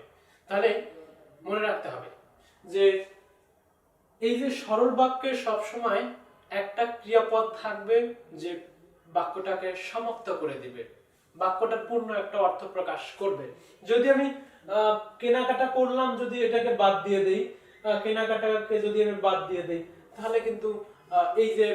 S1: তাহলে মনে রাখতে হবে যে এই যে সরল বাক্যে সবসময় একটা ক্রিয়াপদ থাকবে যে বাক্যটাকে সমাপ্ত করে দিবে, বাক্যটার পূর্ণ একটা অর্থ প্রকাশ করবে। যদি আমি কেনাকাটা করলাম যদি এটাকে বাদ দিয়ে দেই, কেনাকাটাকে যদি আমি বাদ দিয়ে দেই, তাহলে কিন্তু এই যে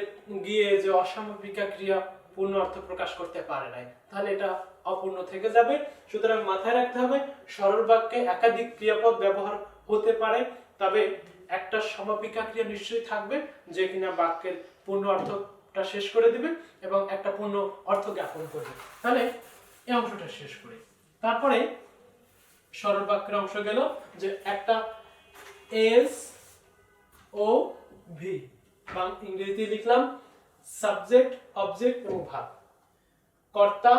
S1: গিয়ে যে অসমাপিকা ক্রিয়া পূর্ণ অর্থ প্রকাশ করতে পারে নাই, তাহলে এটা অপূর্ণ থেকে যাবে। সুতরাং মাথায় রাখতে হবে সরল বাক্যে একাধিক ক্রিয়াপদ ব্যবহার হতে পারে, তবে একটা সমাপিকা ক্রিয়া নিশ্চয়ই থাকবে যে কিনা বাক্যের পূর্ণ অর্থটা শেষ করে দিবে এবং একটা পূর্ণ অর্থ জ্ঞাপন করবে। তাহলে এই অংশটা শেষ করি। তারপরে সরল বাক্যের অংশ গেল যে একটা এস ও ভি, বা ইংরেজিতে লিখলাম সাবজেক্ট, অবজেক্ট এবং ভার্ব, কর্তা,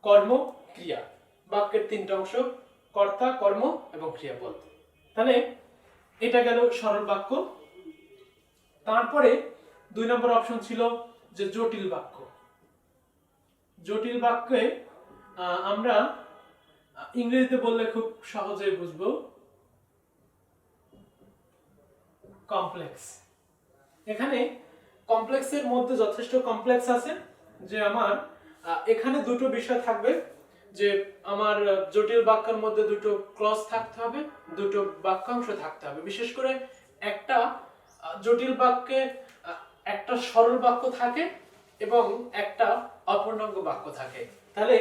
S1: কর্ম, ক্রিয়া। বাক্যের তিনটা অংশ, কর্তা, কর্ম এবং ক্রিয়াপদ। তাহলে এটা গেল সরল বাক্য। তারপরে 2 নম্বর অপশন ছিল যে জটিল বাক্য। জটিল বাক্যে আমরা ইংরেজিতে বললে খুব সহজেই বুঝবো, কমপ্লেক্স। এখানে কমপ্লেক্সের মধ্যে যথেষ্ট কমপ্লেক্স আছে যে আমার এখানে দুটো বিষয় থাকবে, যে আমার জটিল বাক্যের মধ্যে দুটো ক্লজ থাকতে হবে, দুটো বাক্যাংশ থাকতে হবে। বিশেষ করে একটা জটিল বাক্যে একটা সরল বাক্য থাকে এবং একটা অপূর্ণাঙ্গ বাক্য থাকে। তাহলে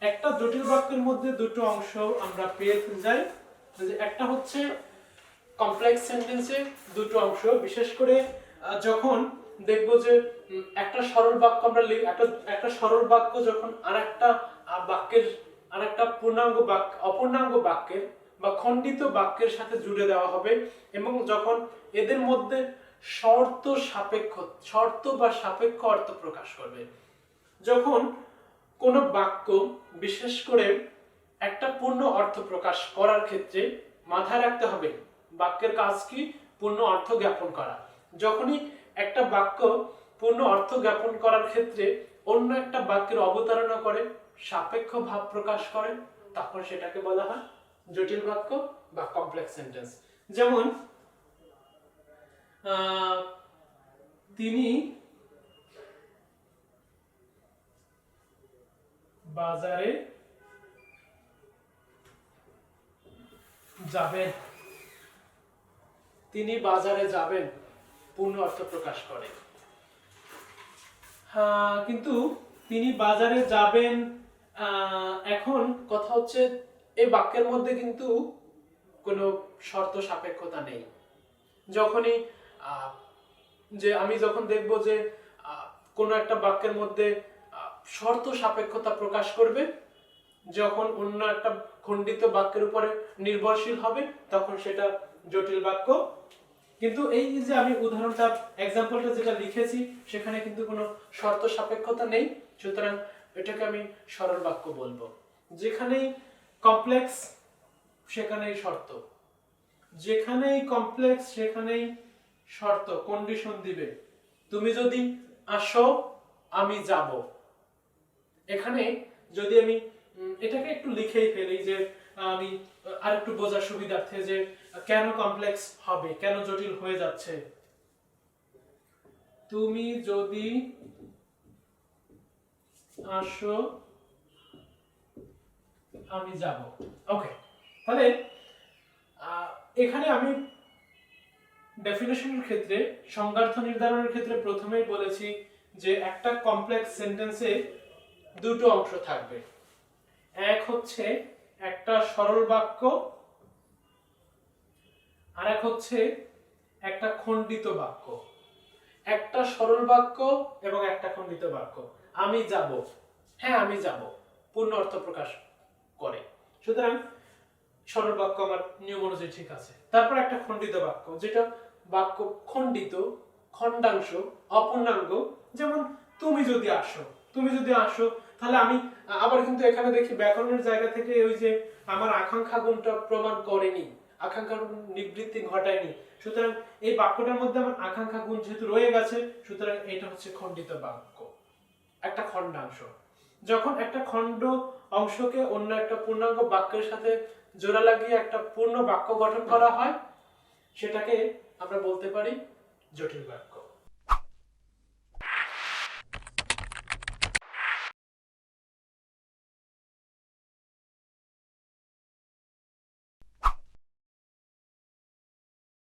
S1: একটা জটিল বাক্যের মধ্যে দুটো অংশ আমরা পেয়ে যাই, যে একটা হচ্ছে কমপ্লেক্স সেন্টেন্সে দুটো অংশ। বিশেষ করে যখন দেখবো যে একটা সরল বাক্য আমরা একটা সরল বাক্য যখন আরেকটা বাক্যের, আরেকটা পূর্ণাঙ্গ বাক্য, অপূর্ণাঙ্গ বাক্যের বা খণ্ডিত বাক্যের সাথে জুড়ে দেওয়া হবে, এবং যখন এদের মধ্যে শর্ত বা সাপেক্ষ অর্থ প্রকাশ করবে। যখন কোন বাক্য বিশেষ করে একটা পূর্ণ অর্থ প্রকাশ করার ক্ষেত্রে মাথায় রাখতে হবে বাক্যের কাজ কি? পূর্ণ অর্থ জ্ঞাপন করা। যখনই একটা বাক্য পূর্ণ অর্থ জ্ঞাপন করার ক্ষেত্রে অন্য একটা বাক্যের অবতারণা করে, সাপেক্ষ ভাব প্রকাশ করে, তখন সেটাকে বলা হয় জটিল বাক্য বা কমপ্লেক্স সেন্টেন্স। যেমন তিনি বাজারে যাবেন, তিনি বাজারে যাবেন পূর্ণ অর্থ প্রকাশ করে। কিন্তু তিনি বাজারে যাবেন, এখন কথা হচ্ছে এই বাক্যের মধ্যে কিন্তু কোনো শর্ত সাপেক্ষতা নেই। যখনই যে আমি যখন দেখব যে কোনো একটা বাক্যের মধ্যে শর্ত সাপেক্ষতা প্রকাশ করবে, যখন অন্য একটা খণ্ডিত বাক্যের উপরে নির্ভরশীল হবে, তখন সেটা জটিল বাক্য। কিন্তু এই যে আমি উদাহরণটা, এক্সাম্পলটা যেটা লিখেছি, সেখানে কিন্তু কোনো শর্ত সাপেক্ষতা নেই, সুতরাং এটাকে আমি সরল বাক্য বলবো। যেখানেই কমপ্লেক্স সেখানেই শর্ত, যেখানেই কমপ্লেক্স সেখানেই শর্ত, কন্ডিশন দিবে। তুমি যদি আসো আমি যাব। এখানে যদি আমি এটাকে একটু লিখেই ফেলি যে আমি আরেকটু বোঝার সুবিধার্থে যে কেন কমপ্লেক্স হবে, কেন জটিল হয়ে যাচ্ছে। তুমি যদি আসো আমি যাব। ওকে, তাহলে এখানে আমি ডেফিনেশনের ক্ষেত্রে, সংজ্ঞার্থ নির্ধারণের ক্ষেত্রে প্রথমেই বলেছি যে একটা কমপ্লেক্স সেন্টেন্সে দুটো অংশ থাকবে। এক হচ্ছে একটা সরল বাক্য, আর এক হচ্ছে একটা খণ্ডিত বাক্য। একটা সরল বাক্য এবং একটা খণ্ডিত বাক্য। আমি যাব, হ্যাঁ আমি যাব, পূর্ণ অর্থ প্রকাশ করে, সুতরাং সরল বাক্য আমার নিয়ম অনুযায়ী ঠিক আছে। তারপর একটা খণ্ডিত বাক্য, যেটা বাক্য খণ্ডিত, খণ্ডাংশ, অপূর্ণাঙ্গ। যেমন তুমি যদি আসো, তুমি যদি আসো, তাহলে আমি আবার কিন্তু এখানে দেখি ব্যাকরণের জায়গা থেকে ওই যে আমার আকাঙ্ক্ষা গুণটা প্রমাণ করেনি, আকাঙ্ক্ষার নিবৃত্তি ঘটায়নি, সুতরাং এই বাক্যটার মধ্যে আমার আকাঙ্ক্ষা গুণ যেহেতু রয়ে গেছে, সুতরাং এটা হচ্ছে খণ্ডিত বাক্য, একটা খণ্ডাংশ। যখন একটা খণ্ড অংশকে অন্য একটা পূর্ণাঙ্গ বাক্যের সাথে জোড়া লাগিয়ে একটা পূর্ণ বাক্য গঠন করা হয়, সেটাকে আমরা বলতে পারি জটিল বাক্য।